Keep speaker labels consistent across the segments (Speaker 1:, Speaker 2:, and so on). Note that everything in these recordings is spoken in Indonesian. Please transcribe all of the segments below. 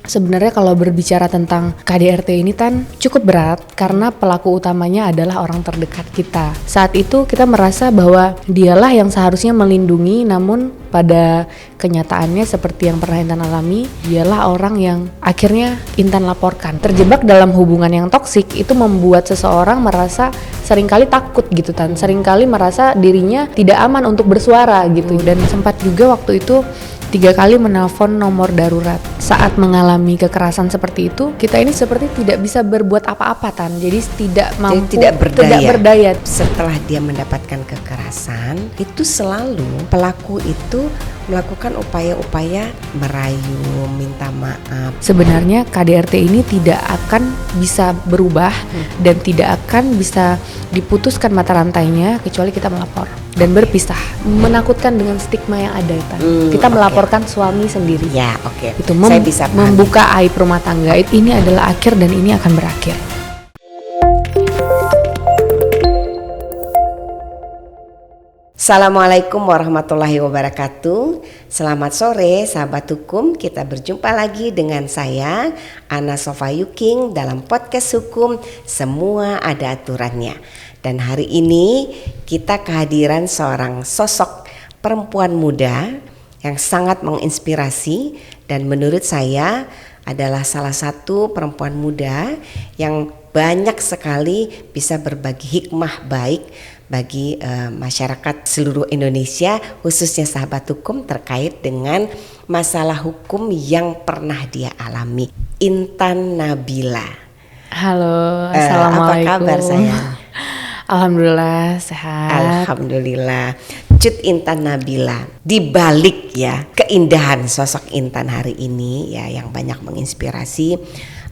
Speaker 1: sebenarnya kalau berbicara tentang KDRT ini kan cukup berat karena pelaku utamanya adalah orang terdekat kita. Saat itu kita merasa bahwa dialah yang seharusnya melindungi, namun pada kenyataannya seperti yang pernah Intan alami, dialah orang yang akhirnya Intan laporkan. Terjebak dalam hubungan yang toksik itu membuat seseorang merasa seringkali takut gitu Tan, seringkali merasa dirinya tidak aman untuk bersuara gitu. Dan sempat juga waktu itu 3 kali menelpon nomor darurat. Saat mengalami kekerasan seperti itu, kita ini seperti tidak bisa berbuat apa-apa Tan. Jadi tidak mampu,
Speaker 2: tidak berdaya.
Speaker 1: Setelah
Speaker 2: dia mendapatkan kekerasan, itu selalu pelaku itu melakukan upaya-upaya merayu, minta maaf.
Speaker 1: Sebenarnya KDRT ini tidak akan bisa berubah dan tidak akan bisa diputuskan mata rantainya kecuali kita melapor dan berpisah. Menakutkan dengan stigma yang ada Tan. Kita melaporkan suami sendiri.
Speaker 2: Ya, oke.
Speaker 1: Itu
Speaker 2: Saya bisa
Speaker 1: membuka aib rumah tangga. Ini adalah akhir dan ini akan berakhir.
Speaker 2: Assalamualaikum warahmatullahi wabarakatuh. Selamat sore sahabat hukum. Kita berjumpa lagi dengan saya Ana Sofa Yuking dalam podcast hukum Semua Ada Aturannya. Dan hari ini kita kehadiran seorang sosok perempuan muda yang sangat menginspirasi dan menurut saya adalah salah satu perempuan muda yang banyak sekali bisa berbagi hikmah baik bagi masyarakat seluruh Indonesia, khususnya sahabat hukum terkait dengan masalah hukum yang pernah dia alami. Intan Nabila.
Speaker 1: Halo, assalamualaikum.
Speaker 2: Apa kabar sayang?
Speaker 1: Alhamdulillah sehat.
Speaker 2: Alhamdulillah. Cut Intan Nabila, di balik ya keindahan sosok Intan hari ini ya yang banyak menginspirasi.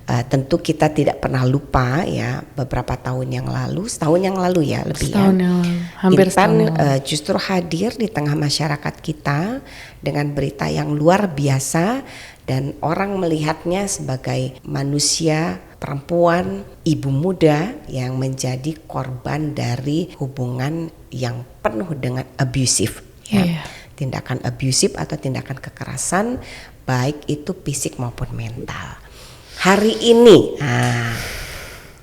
Speaker 2: Tentu kita tidak pernah lupa ya beberapa tahun yang lalu, setahun yang lalu ya lebih
Speaker 1: setahun
Speaker 2: ya.
Speaker 1: Yang hampir
Speaker 2: Intan
Speaker 1: justru
Speaker 2: justru hadir di tengah masyarakat kita dengan berita yang luar biasa dan orang melihatnya sebagai manusia perempuan, ibu muda yang menjadi korban dari hubungan yang penuh dengan abusive ya. Tindakan abusive atau tindakan kekerasan baik itu fisik maupun mental. Hari ini,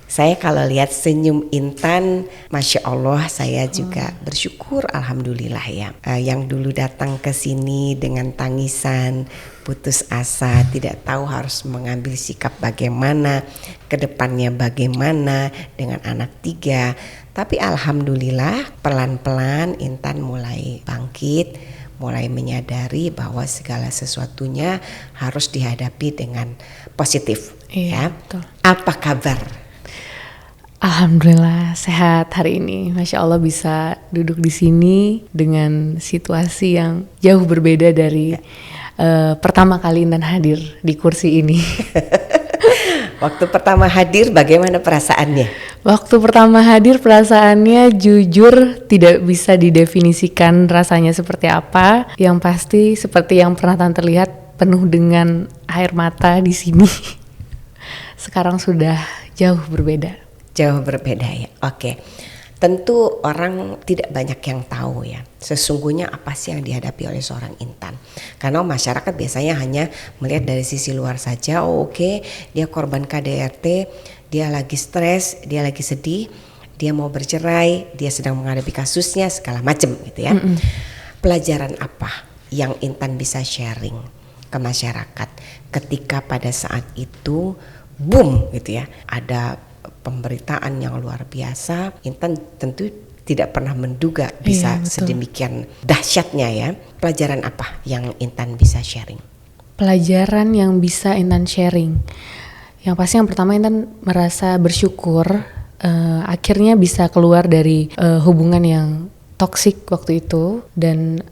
Speaker 2: saya kalau lihat senyum Intan, Masya Allah saya juga bersyukur Alhamdulillah ya. Yang dulu datang ke sini dengan tangisan, putus asa, tidak tahu harus mengambil sikap bagaimana, kedepannya bagaimana dengan anak 3. Tapi Alhamdulillah pelan-pelan Intan mulai bangkit, mulai menyadari bahwa segala sesuatunya harus dihadapi dengan positif.
Speaker 1: Iya,
Speaker 2: ya.
Speaker 1: Betul.
Speaker 2: Apa kabar?
Speaker 1: Alhamdulillah sehat hari ini. Masya Allah bisa duduk di sini dengan situasi yang jauh berbeda dari pertama kali Intan hadir di kursi ini.
Speaker 2: Waktu pertama hadir bagaimana perasaannya?
Speaker 1: Waktu pertama hadir perasaannya jujur tidak bisa didefinisikan rasanya seperti apa. Yang pasti seperti yang pernah Tante lihat penuh dengan air mata di sini. Sekarang sudah jauh berbeda.
Speaker 2: Jauh berbeda ya. Oke. Tentu orang tidak banyak yang tahu ya sesungguhnya apa sih yang dihadapi oleh seorang Intan. Karena masyarakat biasanya hanya melihat dari sisi luar saja. Oke, dia korban KDRT, dia lagi stres, dia lagi sedih, dia mau bercerai, dia sedang menghadapi kasusnya segala macam gitu ya. Pelajaran apa yang Intan bisa sharing ke masyarakat ketika pada saat itu boom gitu ya, ada pemberitaan yang luar biasa. Intan tentu tidak pernah menduga bisa sedemikian dahsyatnya ya. Pelajaran apa yang Intan bisa sharing?
Speaker 1: Pelajaran yang bisa Intan sharing, yang pasti yang pertama Intan merasa bersyukur akhirnya bisa keluar dari hubungan yang toksik waktu itu dan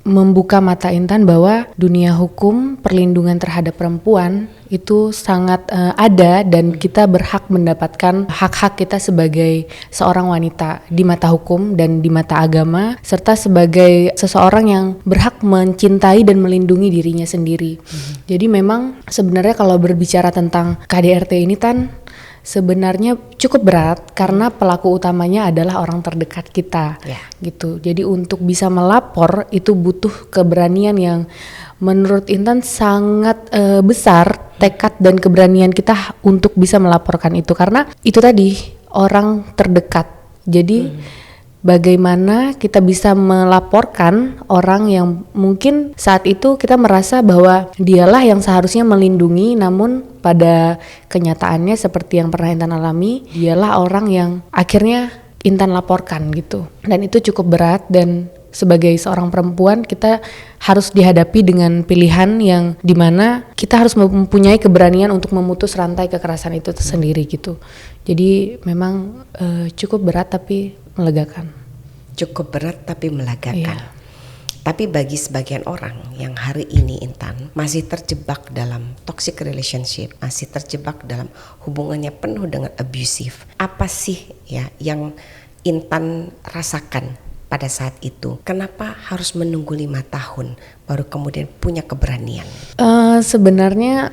Speaker 1: membuka mata Intan bahwa dunia hukum perlindungan terhadap perempuan itu sangat ada dan kita berhak mendapatkan hak-hak kita sebagai seorang wanita di mata hukum dan di mata agama serta sebagai seseorang yang berhak mencintai dan melindungi dirinya sendiri. Jadi memang sebenarnya kalau berbicara tentang KDRT ini Tan, sebenarnya cukup berat karena pelaku utamanya adalah orang terdekat kita, gitu. Jadi untuk bisa melapor itu butuh keberanian yang menurut Intan sangat besar tekad dan keberanian kita untuk bisa melaporkan itu, karena itu tadi orang terdekat. Jadi bagaimana kita bisa melaporkan orang yang mungkin saat itu kita merasa bahwa dialah yang seharusnya melindungi, namun pada kenyataannya seperti yang pernah Intan alami, dialah orang yang akhirnya Intan laporkan gitu. Dan itu cukup berat, dan sebagai seorang perempuan kita harus dihadapi dengan pilihan yang dimana kita harus mempunyai keberanian untuk memutus rantai kekerasan itu sendiri gitu. Jadi memang cukup berat tapi melegakan.
Speaker 2: Cukup berat tapi melegakan.
Speaker 1: Iya.
Speaker 2: Tapi bagi sebagian orang yang hari ini Intan masih terjebak dalam toxic relationship, masih terjebak dalam hubungannya penuh dengan abusive, apa sih ya yang Intan rasakan pada saat itu? Kenapa harus menunggu 5 tahun baru kemudian punya keberanian?
Speaker 1: Sebenarnya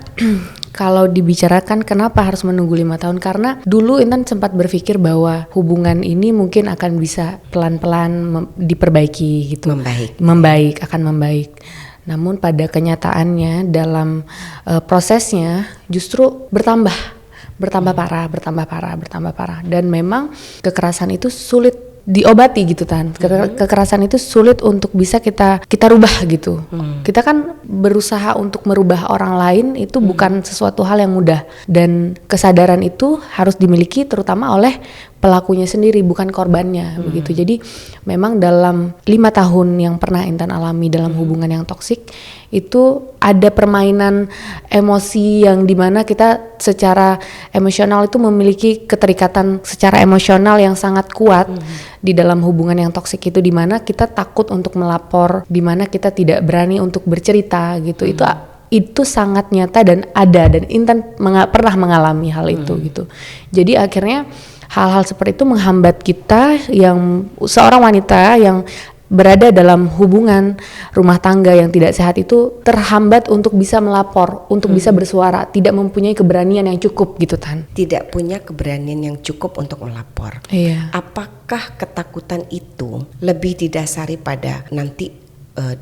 Speaker 1: kalau dibicarakan kenapa harus menunggu 5 tahun, karena dulu Intan sempat berpikir bahwa hubungan ini mungkin akan bisa pelan-pelan diperbaiki gitu. Akan membaik. Namun pada kenyataannya dalam prosesnya justru bertambah parah. Dan memang kekerasan itu sulit diobati gitu Tan. Kekerasan itu sulit untuk bisa kita rubah gitu. Kita kan berusaha untuk merubah orang lain, itu bukan sesuatu hal yang mudah, dan kesadaran itu harus dimiliki terutama oleh pelakunya sendiri, bukan korbannya begitu. Jadi memang dalam 5 tahun yang pernah Intan alami dalam hubungan yang toksik itu ada permainan emosi yang dimana kita secara emosional itu memiliki keterikatan secara emosional yang sangat kuat di dalam hubungan yang toksik itu, dimana kita takut untuk melapor, dimana kita tidak berani untuk bercerita gitu. Itu sangat nyata dan ada, dan Intan pernah mengalami hal itu gitu. Jadi akhirnya hal-hal seperti itu menghambat kita yang seorang wanita yang berada dalam hubungan rumah tangga yang tidak sehat itu terhambat untuk bisa melapor, untuk bisa bersuara, tidak mempunyai keberanian yang cukup gitu Tan.
Speaker 2: Tidak punya keberanian yang cukup untuk melapor.
Speaker 1: Iya.
Speaker 2: Apakah ketakutan itu lebih didasari pada nanti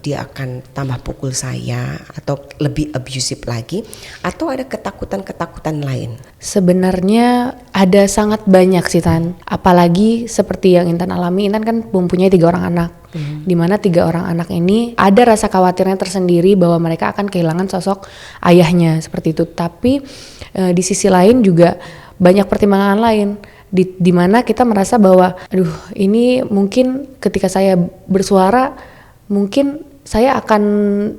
Speaker 2: dia akan tambah pukul saya atau lebih abusive lagi, atau ada ketakutan-ketakutan lain?
Speaker 1: Sebenarnya ada sangat banyak sih Tan, apalagi seperti yang Intan alami. Intan kan mempunyai 3 orang anak, di mana 3 orang anak ini ada rasa khawatirnya tersendiri bahwa mereka akan kehilangan sosok ayahnya seperti itu. Tapi di sisi lain juga banyak pertimbangan lain, di mana kita merasa bahwa aduh, ini mungkin ketika saya bersuara mungkin saya akan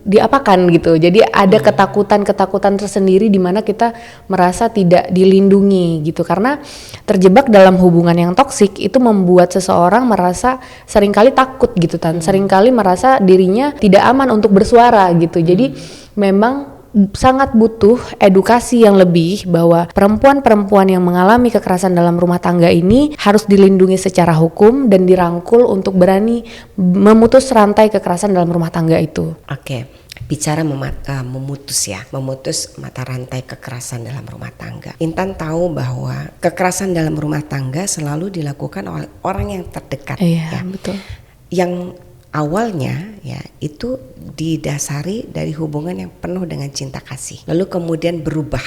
Speaker 1: diapakan gitu. Jadi ada ketakutan tersendiri di mana kita merasa tidak dilindungi gitu, karena terjebak dalam hubungan yang toksik itu membuat seseorang merasa seringkali takut gitu Tan. Seringkali merasa dirinya tidak aman untuk bersuara gitu. Jadi memang sangat butuh edukasi yang lebih bahwa perempuan-perempuan yang mengalami kekerasan dalam rumah tangga ini harus dilindungi secara hukum dan dirangkul untuk berani memutus rantai kekerasan dalam rumah tangga itu.
Speaker 2: Oke, bicara memutus mata rantai kekerasan dalam rumah tangga. Intan tahu bahwa kekerasan dalam rumah tangga selalu dilakukan oleh orang yang terdekat.
Speaker 1: Iya, betul.
Speaker 2: Yang awalnya ya itu didasari dari hubungan yang penuh dengan cinta kasih, lalu kemudian berubah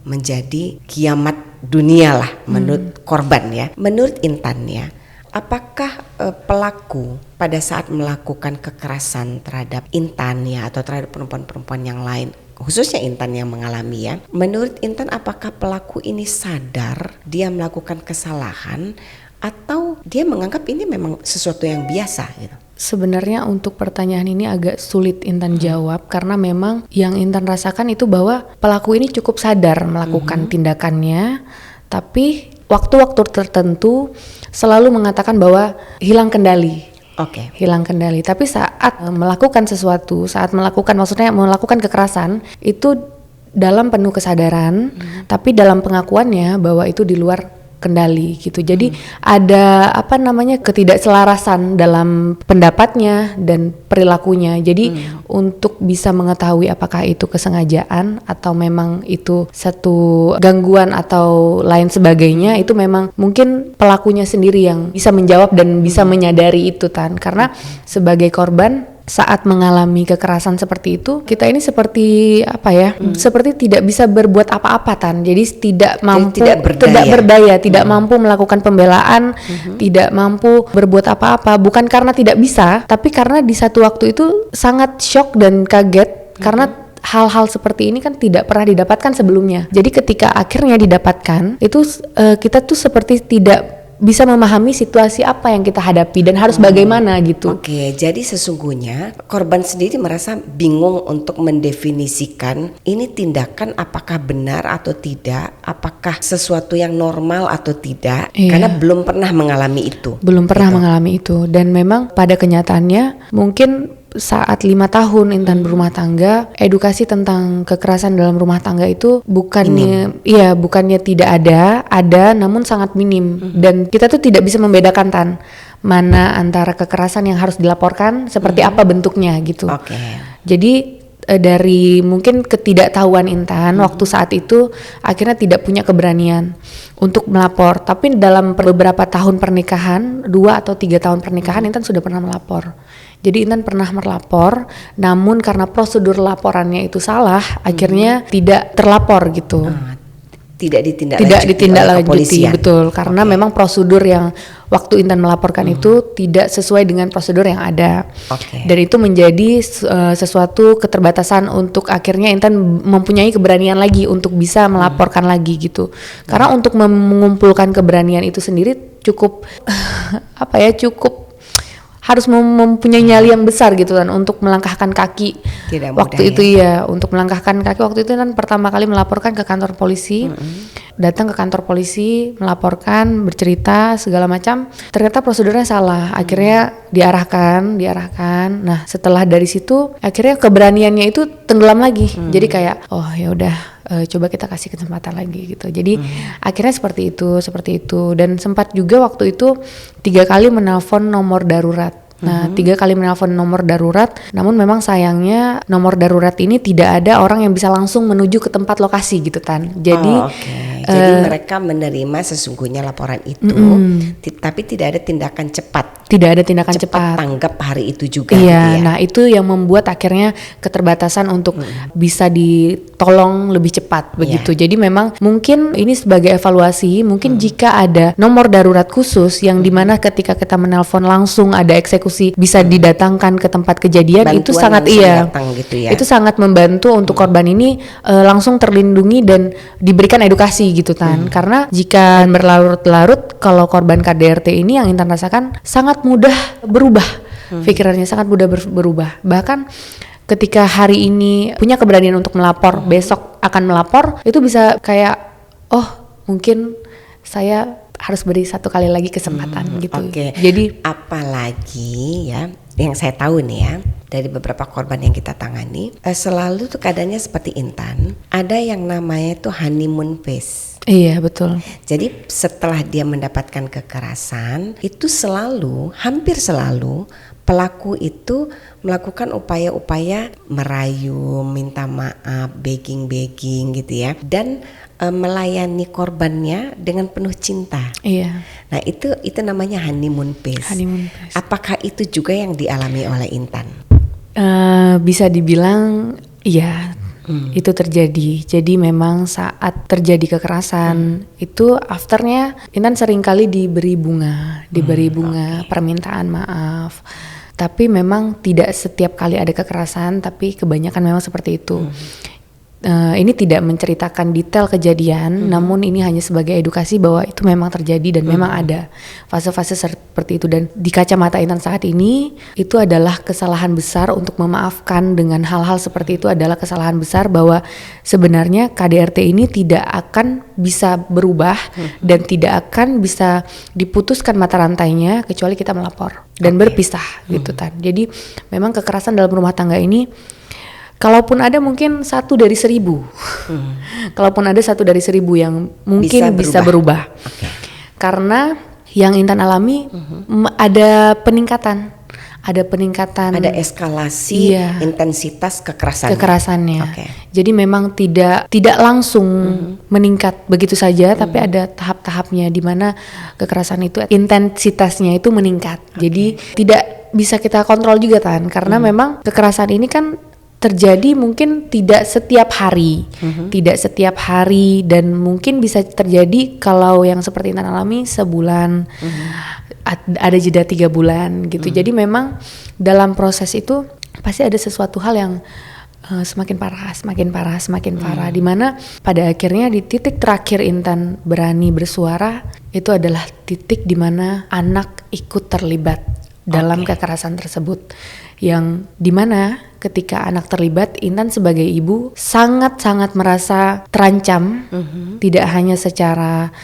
Speaker 2: menjadi kiamat dunia lah menurut korban ya. Menurut Intan ya, apakah pelaku pada saat melakukan kekerasan terhadap Intan ya atau terhadap perempuan-perempuan yang lain, khususnya Intan yang mengalami ya, menurut Intan apakah pelaku ini sadar dia melakukan kesalahan atau dia menganggap ini memang sesuatu yang biasa gitu?
Speaker 1: Sebenarnya untuk pertanyaan ini agak sulit Intan jawab, karena memang yang Intan rasakan itu bahwa pelaku ini cukup sadar melakukan tindakannya, tapi waktu-waktu tertentu selalu mengatakan bahwa hilang kendali. Hilang kendali. Tapi saat melakukan sesuatu, maksudnya melakukan kekerasan itu dalam penuh kesadaran, tapi dalam pengakuannya bahwa itu di luar kendali gitu. Jadi ada ketidakselarasan dalam pendapatnya dan perilakunya. Jadi untuk bisa mengetahui apakah itu kesengajaan atau memang itu satu gangguan atau lain sebagainya, itu memang mungkin pelakunya sendiri yang bisa menjawab dan bisa menyadari itu Tan. Karena sebagai korban saat mengalami kekerasan seperti itu, kita ini seperti apa ya? Seperti tidak bisa berbuat apa-apa Tan. Jadi tidak mampu, tidak berdaya, tidak mampu melakukan pembelaan, tidak mampu berbuat apa-apa. Bukan karena tidak bisa, tapi karena di satu waktu itu sangat shock dan kaget karena hal-hal seperti ini kan tidak pernah didapatkan sebelumnya. Jadi ketika akhirnya didapatkan, itu kita tuh seperti tidak bisa memahami situasi apa yang kita hadapi dan harus bagaimana gitu.
Speaker 2: Oke, jadi sesungguhnya korban sendiri merasa bingung untuk mendefinisikan ini tindakan apakah benar atau tidak, apakah sesuatu yang normal atau tidak, karena belum pernah mengalami itu.
Speaker 1: Belum pernah mengalami itu, dan memang pada kenyataannya mungkin saat 5 tahun Intan berumah tangga, edukasi tentang kekerasan dalam rumah tangga itu bukannya tidak ada namun sangat minim. Dan kita tuh tidak bisa membedakan Tan, mana antara kekerasan yang harus dilaporkan seperti apa bentuknya gitu. Jadi dari mungkin ketidaktahuan Intan waktu saat itu akhirnya tidak punya keberanian untuk melapor. Tapi dalam beberapa tahun pernikahan, 2 atau 3 tahun pernikahan, Intan sudah pernah melapor. Jadi Intan pernah melapor, namun karena prosedur laporannya itu salah, akhirnya tidak terlapor gitu.
Speaker 2: Tidak ditindaklanjuti,
Speaker 1: betul, karena memang prosedur yang waktu Intan melaporkan itu tidak sesuai dengan prosedur yang ada. Dan itu menjadi sesuatu keterbatasan untuk akhirnya Intan mempunyai keberanian lagi untuk bisa melaporkan lagi gitu. Karena untuk mengumpulkan keberanian itu sendiri cukup cukup harus mempunyai nyali yang besar gitu kan untuk melangkahkan kaki.
Speaker 2: Tidak
Speaker 1: waktu itu untuk melangkahkan kaki waktu itu kan pertama kali melaporkan ke kantor polisi. Datang ke kantor polisi, melaporkan, bercerita segala macam. Ternyata prosedurnya salah. Akhirnya diarahkan. Nah, setelah dari situ akhirnya keberaniannya itu tenggelam lagi. Jadi kayak ya udah, coba kita kasih kesempatan lagi gitu. Jadi akhirnya seperti itu. Dan sempat juga waktu itu 3 kali menelpon nomor darurat. Nah, 3 kali menelpon nomor darurat, namun memang sayangnya nomor darurat ini tidak ada orang yang bisa langsung menuju ke tempat lokasi gitu Tan. Jadi
Speaker 2: jadi mereka menerima sesungguhnya laporan itu, tapi tidak ada tindakan cepat.
Speaker 1: Tidak ada tindakan cepat.
Speaker 2: Tanggap hari itu juga.
Speaker 1: Iya, nah itu yang membuat akhirnya keterbatasan untuk bisa ditolong lebih cepat begitu. Jadi memang mungkin ini sebagai evaluasi, mungkin jika ada nomor darurat khusus yang dimana ketika kita menelpon langsung ada eksekusi bisa didatangkan ke tempat kejadian,
Speaker 2: bantuan
Speaker 1: itu sangat
Speaker 2: gitu ya.
Speaker 1: Itu sangat membantu untuk korban ini langsung terlindungi dan diberikan edukasi gitu Tan. Karena jika berlarut-larut, kalau korban KDRT ini yang Intan rasakan sangat mudah berubah, pikirannya sangat mudah berubah. Bahkan ketika hari ini punya keberanian untuk melapor, besok akan melapor, itu bisa kayak mungkin saya harus beri 1 kali lagi kesempatan gitu. Jadi apalagi
Speaker 2: ya yang saya tahu nih ya dari beberapa korban yang kita tangani, selalu tuh keadaannya seperti Intan, ada yang namanya tuh honeymoon phase.
Speaker 1: Iya betul.
Speaker 2: Jadi setelah dia mendapatkan kekerasan, itu hampir selalu pelaku itu melakukan upaya-upaya merayu, minta maaf, begging gitu ya, dan melayani korbannya dengan penuh cinta.
Speaker 1: Iya.
Speaker 2: Nah itu namanya honeymoon phase. Apakah itu juga yang dialami oleh Intan?
Speaker 1: Bisa dibilang iya. Itu terjadi. Jadi memang saat terjadi kekerasan itu afternya Intan seringkali diberi bunga, permintaan maaf. Tapi memang tidak setiap kali ada kekerasan, tapi kebanyakan memang seperti itu. Ini tidak menceritakan detail kejadian, namun ini hanya sebagai edukasi bahwa itu memang terjadi dan memang ada fase-fase seperti itu. Dan di kacamata Intan saat ini, itu adalah kesalahan besar untuk memaafkan dengan hal-hal seperti itu adalah kesalahan besar, bahwa sebenarnya KDRT ini tidak akan bisa berubah dan tidak akan bisa diputuskan mata rantainya kecuali kita melapor dan berpisah gitu Tan. Jadi memang kekerasan dalam rumah tangga ini, kalaupun ada mungkin 1 dari 1000, kalaupun ada 1 dari 1000 yang mungkin bisa berubah. Karena yang Intan alami ada peningkatan, ada
Speaker 2: eskalasi intensitas
Speaker 1: kekerasannya. Jadi memang tidak langsung meningkat begitu saja, tapi ada tahap-tahapnya di mana kekerasan itu intensitasnya itu meningkat. Jadi tidak tidak bisa kita kontrol juga Tan, karena memang kekerasan ini kan terjadi mungkin tidak setiap hari, dan mungkin bisa terjadi kalau yang seperti Intan alami sebulan, ada jeda 3 bulan gitu. Jadi memang dalam proses itu pasti ada sesuatu hal yang semakin parah, dimana pada akhirnya di titik terakhir Intan berani bersuara itu adalah titik dimana anak ikut terlibat dalam kekerasan tersebut, yang dimana ketika anak terlibat, Intan sebagai ibu sangat-sangat merasa terancam, tidak hanya secara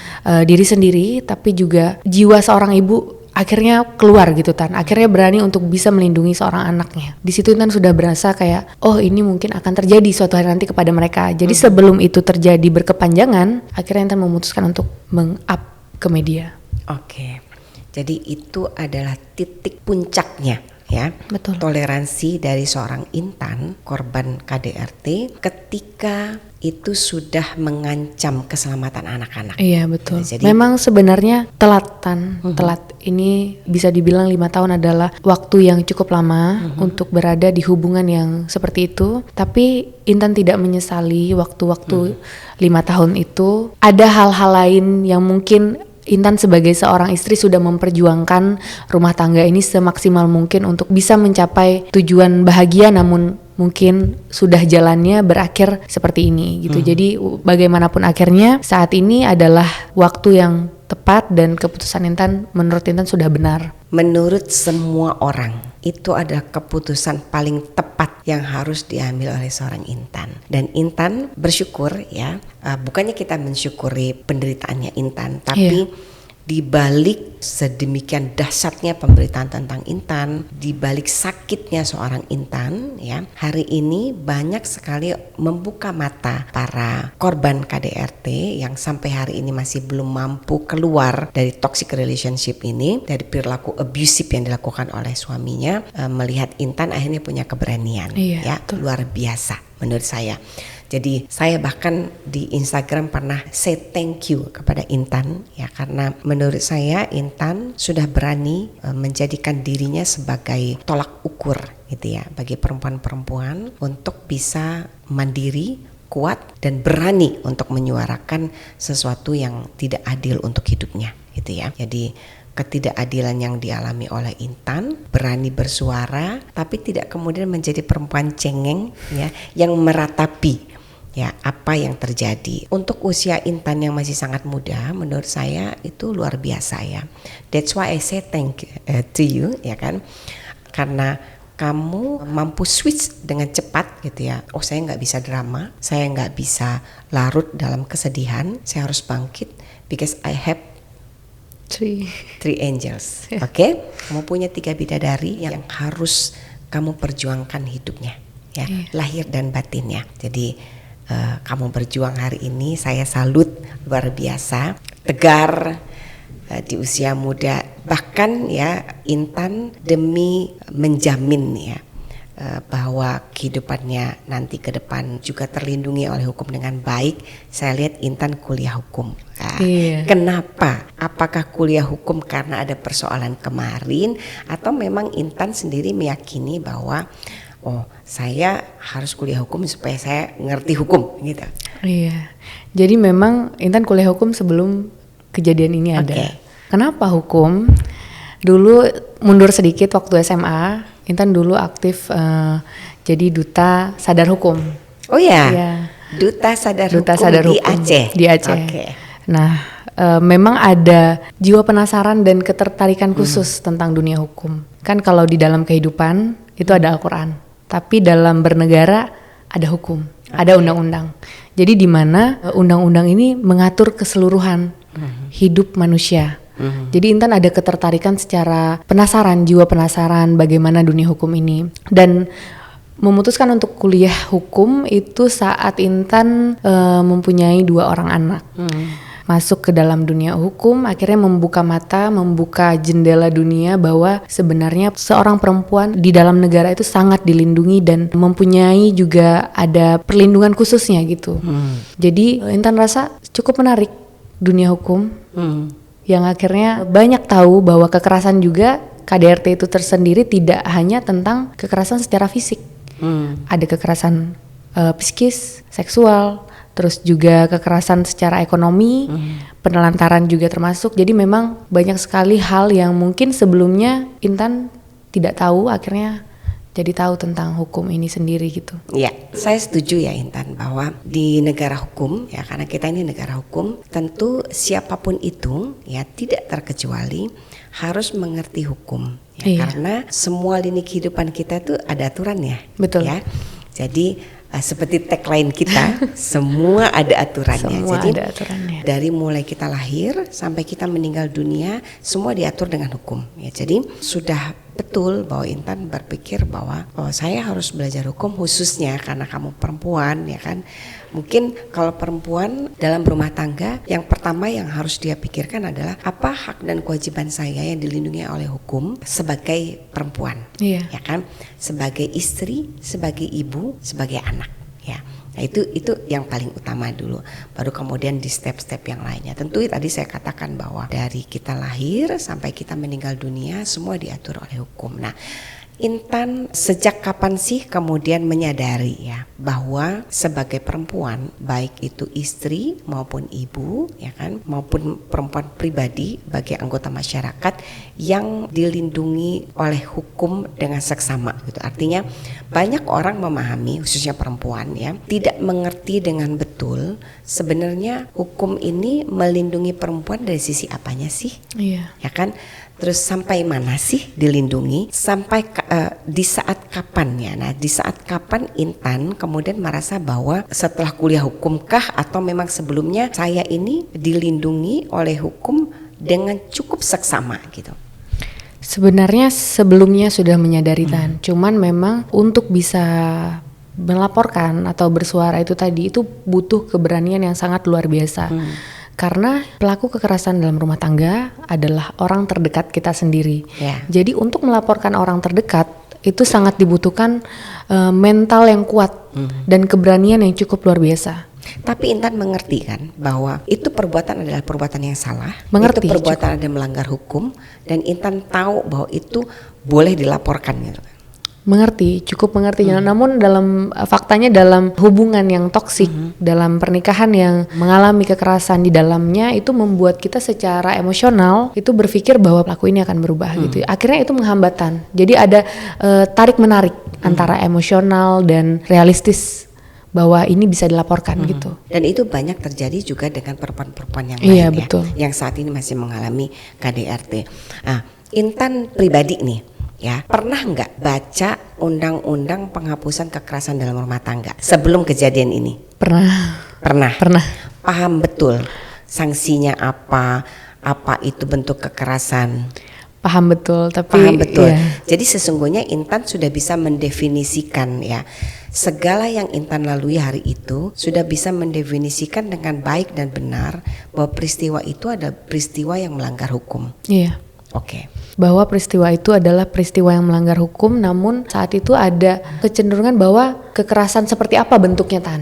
Speaker 1: diri sendiri, tapi juga jiwa seorang ibu akhirnya keluar gitu Tan, akhirnya berani untuk bisa melindungi seorang anaknya. Di situ Intan sudah berasa kayak, oh ini mungkin akan terjadi suatu hari nanti kepada mereka. Jadi sebelum itu terjadi berkepanjangan, akhirnya Intan memutuskan untuk meng-up ke media.
Speaker 2: Oke, jadi itu adalah titik puncaknya ya.
Speaker 1: Betul.
Speaker 2: Toleransi dari seorang Intan, korban KDRT, ketika itu sudah mengancam keselamatan anak-anak.
Speaker 1: Iya betul.
Speaker 2: Jadi,
Speaker 1: memang sebenarnya telat ini bisa dibilang 5 tahun adalah waktu yang cukup lama untuk berada di hubungan yang seperti itu. Tapi Intan tidak menyesali waktu-waktu 5 tahun itu. Ada hal-hal lain yang mungkin Intan sebagai seorang istri sudah memperjuangkan rumah tangga ini semaksimal mungkin untuk bisa mencapai tujuan bahagia, namun mungkin sudah jalannya berakhir seperti ini gitu. Jadi bagaimanapun akhirnya saat ini adalah waktu yang tepat dan keputusan Intan menurut Intan sudah benar.
Speaker 2: Menurut semua orang itu adalah keputusan paling tepat yang harus diambil oleh seorang Intan. Dan Intan bersyukur ya, bukannya kita mensyukuri penderitaannya Intan, tapi di balik sedemikian dahsyatnya pemberitaan tentang Intan, di balik sakitnya seorang Intan ya, hari ini banyak sekali membuka mata para korban KDRT yang sampai hari ini masih belum mampu keluar dari toxic relationship ini, dari perilaku abusive yang dilakukan oleh suaminya. Melihat Intan akhirnya punya keberanian ya, luar biasa menurut saya. Jadi saya bahkan di Instagram pernah say thank you kepada Intan ya, karena menurut saya Intan sudah berani menjadikan dirinya sebagai tolak ukur gitu ya bagi perempuan-perempuan untuk bisa mandiri, kuat dan berani untuk menyuarakan sesuatu yang tidak adil untuk hidupnya gitu ya. Jadi ketidakadilan yang dialami oleh Intan, berani bersuara tapi tidak kemudian menjadi perempuan cengeng ya yang meratapi ya apa yang terjadi. Untuk usia Intan yang masih sangat muda, menurut saya itu luar biasa ya. That's why I say thank you to you ya kan, karena kamu mampu switch dengan cepat gitu ya. Oh saya nggak bisa drama, saya nggak bisa larut dalam kesedihan, saya harus bangkit because I have three angels. Oke? Kamu punya 3 bidadari yang harus kamu perjuangkan hidupnya ya, lahir dan batinnya. Jadi kamu berjuang hari ini, saya salut, luar biasa, tegar di usia muda. Bahkan ya Intan demi menjamin ya bahwa kehidupannya nanti ke depan juga terlindungi oleh hukum dengan baik. Saya lihat Intan kuliah hukum. Kenapa? Apakah kuliah hukum karena ada persoalan kemarin, atau memang Intan sendiri meyakini bahwa oh saya harus kuliah hukum supaya saya ngerti hukum gitu?
Speaker 1: Iya, jadi memang Intan kuliah hukum sebelum kejadian ini ada. Kenapa hukum? Dulu mundur sedikit waktu SMA, Intan dulu aktif jadi duta sadar hukum.
Speaker 2: Oh ya, duta sadar hukum di Aceh.
Speaker 1: Di Aceh. Nah, memang ada jiwa penasaran dan ketertarikan khusus tentang dunia hukum. Kan kalau di dalam kehidupan itu ada Al-Quran, tapi dalam bernegara ada hukum, ada undang-undang. Jadi di mana undang-undang ini mengatur keseluruhan hidup manusia. Jadi Intan ada ketertarikan secara penasaran, jiwa penasaran bagaimana dunia hukum ini, dan memutuskan untuk kuliah hukum itu saat Intan mempunyai 2 orang anak. Masuk ke dalam dunia hukum, akhirnya membuka mata, membuka jendela dunia bahwa sebenarnya seorang perempuan di dalam negara itu sangat dilindungi dan mempunyai juga ada perlindungan khususnya gitu. Jadi Intan rasa cukup menarik dunia hukum, yang akhirnya banyak tahu bahwa kekerasan juga KDRT itu tersendiri tidak hanya tentang kekerasan secara fisik. Ada kekerasan psikis, seksual, terus juga kekerasan secara ekonomi, penelantaran juga termasuk. Jadi memang banyak sekali hal yang mungkin sebelumnya Intan tidak tahu, akhirnya jadi tahu tentang hukum ini sendiri gitu.
Speaker 2: Ya, saya setuju ya Intan bahwa di negara hukum ya, karena kita ini negara hukum, tentu siapapun itu ya tidak terkecuali harus mengerti hukum ya,
Speaker 1: Iya.
Speaker 2: karena semua lini kehidupan kita itu ada aturannya.
Speaker 1: Betul.
Speaker 2: Ya. Jadi seperti tagline kita, semua ada aturannya.
Speaker 1: Semua
Speaker 2: Jadi
Speaker 1: ada aturannya.
Speaker 2: dari mulai kita lahir sampai kita meninggal dunia, semua diatur dengan hukum. Ya, jadi sudah betul bahwa Intan berpikir bahwa saya harus belajar hukum, khususnya karena kamu perempuan, ya kan. Mungkin kalau perempuan dalam rumah tangga, yang pertama yang harus dia pikirkan adalah apa hak dan kewajiban saya yang dilindungi oleh hukum sebagai perempuan,
Speaker 1: Iya.
Speaker 2: ya kan, sebagai istri, sebagai ibu, sebagai anak, ya. Nah itu yang paling utama dulu, baru kemudian di step-step yang lainnya. Tentu tadi saya katakan bahwa dari kita lahir sampai kita meninggal dunia semua diatur oleh hukum. Nah, Intan sejak kapan sih kemudian menyadari ya bahwa sebagai perempuan, baik itu istri maupun ibu ya kan, maupun perempuan pribadi bagi anggota masyarakat yang dilindungi oleh hukum dengan seksama gitu. Artinya banyak orang memahami, khususnya perempuan ya, tidak mengerti dengan betul sebenarnya hukum ini melindungi perempuan dari sisi apanya sih?
Speaker 1: Iya.
Speaker 2: Ya kan? Terus sampai mana sih dilindungi? Sampai di saat kapan ya? Nah, di saat kapan Intan kemudian merasa bahwa setelah kuliah hukumkah atau memang sebelumnya saya ini dilindungi oleh hukum dengan cukup seksama gitu?
Speaker 1: Sebenarnya sebelumnya sudah menyadari Tan, cuman memang untuk bisa melaporkan atau bersuara itu tadi itu butuh keberanian yang sangat luar biasa. Karena pelaku kekerasan dalam rumah tangga adalah orang terdekat kita sendiri.
Speaker 2: Ya.
Speaker 1: Jadi untuk melaporkan orang terdekat itu sangat dibutuhkan mental yang kuat dan keberanian yang cukup luar biasa.
Speaker 2: Tapi Intan mengerti kan bahwa itu perbuatan adalah perbuatan yang salah,
Speaker 1: Mengerti,
Speaker 2: itu perbuatan ada melanggar hukum, dan Intan tahu bahwa itu boleh dilaporkan gitu.
Speaker 1: Mengerti, cukup mengerti. Namun dalam faktanya dalam hubungan yang toksik, dalam pernikahan yang mengalami kekerasan di dalamnya itu membuat kita secara emosional itu berpikir bahwa pelaku ini akan berubah gitu. Akhirnya itu menghambatan. Jadi ada tarik menarik antara emosional dan realistis bahwa ini bisa dilaporkan gitu.
Speaker 2: Dan itu banyak terjadi juga dengan perempuan-perempuan yang
Speaker 1: Iya,
Speaker 2: lain
Speaker 1: betul.
Speaker 2: ya, yang saat ini masih mengalami KDRT. Nah, Intan pribadi nih ya, pernah nggak baca undang-undang penghapusan kekerasan dalam rumah tangga sebelum kejadian ini?
Speaker 1: Pernah.
Speaker 2: Pernah. Paham betul sanksinya apa itu bentuk kekerasan?
Speaker 1: Paham betul, tapi
Speaker 2: Paham betul.
Speaker 1: iya.
Speaker 2: Jadi sesungguhnya Intan sudah bisa mendefinisikan ya, segala yang Intan lalui hari itu sudah bisa mendefinisikan dengan baik dan benar bahwa peristiwa itu adalah peristiwa yang melanggar hukum.
Speaker 1: Iya.
Speaker 2: Oke.
Speaker 1: Bahwa peristiwa itu adalah peristiwa yang melanggar hukum, namun saat itu ada kecenderungan bahwa kekerasan seperti apa bentuknya Tan.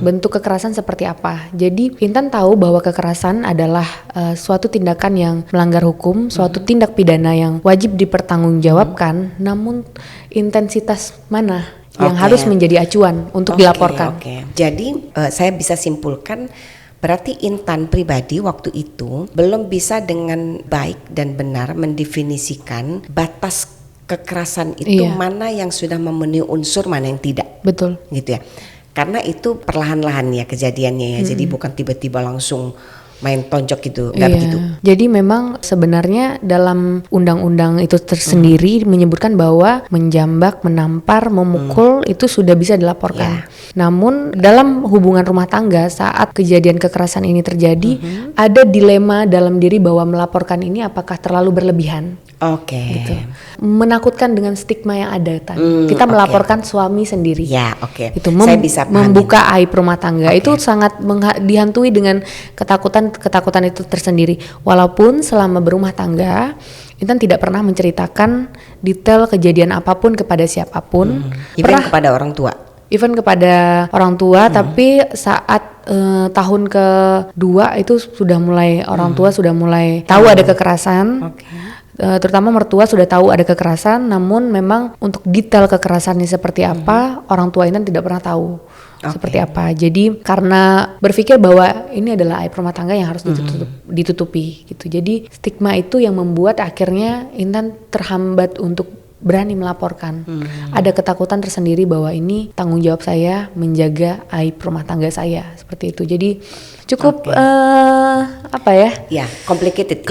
Speaker 1: Bentuk kekerasan seperti apa. Jadi Intan tahu bahwa kekerasan adalah suatu tindakan yang melanggar hukum, suatu tindak pidana yang wajib dipertanggungjawabkan, namun intensitas mana yang
Speaker 2: Oke.
Speaker 1: harus menjadi acuan untuk dilaporkan.
Speaker 2: Oke. Jadi saya bisa simpulkan berarti Intan pribadi waktu itu belum bisa dengan baik dan benar mendefinisikan batas kekerasan itu,
Speaker 1: Iya.
Speaker 2: mana yang sudah memenuhi unsur, mana yang tidak,
Speaker 1: Betul.
Speaker 2: gitu ya. Karena itu perlahan-lahan ya kejadiannya ya. Jadi bukan tiba-tiba langsung main tonjok gitu, enggak begitu.
Speaker 1: Jadi memang sebenarnya dalam undang-undang itu tersendiri menyebutkan bahwa menjambak, menampar, memukul itu sudah bisa dilaporkan. Namun dalam hubungan rumah tangga saat kejadian kekerasan ini terjadi, ada dilema dalam diri bahwa melaporkan ini apakah terlalu berlebihan.
Speaker 2: Oke.
Speaker 1: Gitu. Menakutkan dengan stigma yang ada Tan. Kita melaporkan suami sendiri.
Speaker 2: Ya, oke.
Speaker 1: Itu
Speaker 2: Saya bisa pahamin.
Speaker 1: membuka aib rumah tangga itu sangat dihantui dengan ketakutan itu tersendiri. Walaupun selama berumah tangga Intan tidak pernah menceritakan detail kejadian apapun kepada siapapun.
Speaker 2: Even kepada orang tua.
Speaker 1: Even kepada orang tua, tapi saat tahun kedua itu sudah mulai orang tua sudah mulai tahu ada kekerasan.
Speaker 2: Oke.
Speaker 1: terutama mertua sudah tahu ada kekerasan, namun memang untuk detail kekerasannya seperti apa, orang tua Intan tidak pernah tahu seperti apa. Jadi karena berpikir bahwa ini adalah aib rumah tangga yang harus ditutupi gitu. Jadi stigma itu yang membuat akhirnya Intan terhambat untuk berani melaporkan. Ada ketakutan tersendiri bahwa ini tanggung jawab saya menjaga aib rumah tangga saya, seperti itu. Jadi cukup apa ya?
Speaker 2: Ya, complicated.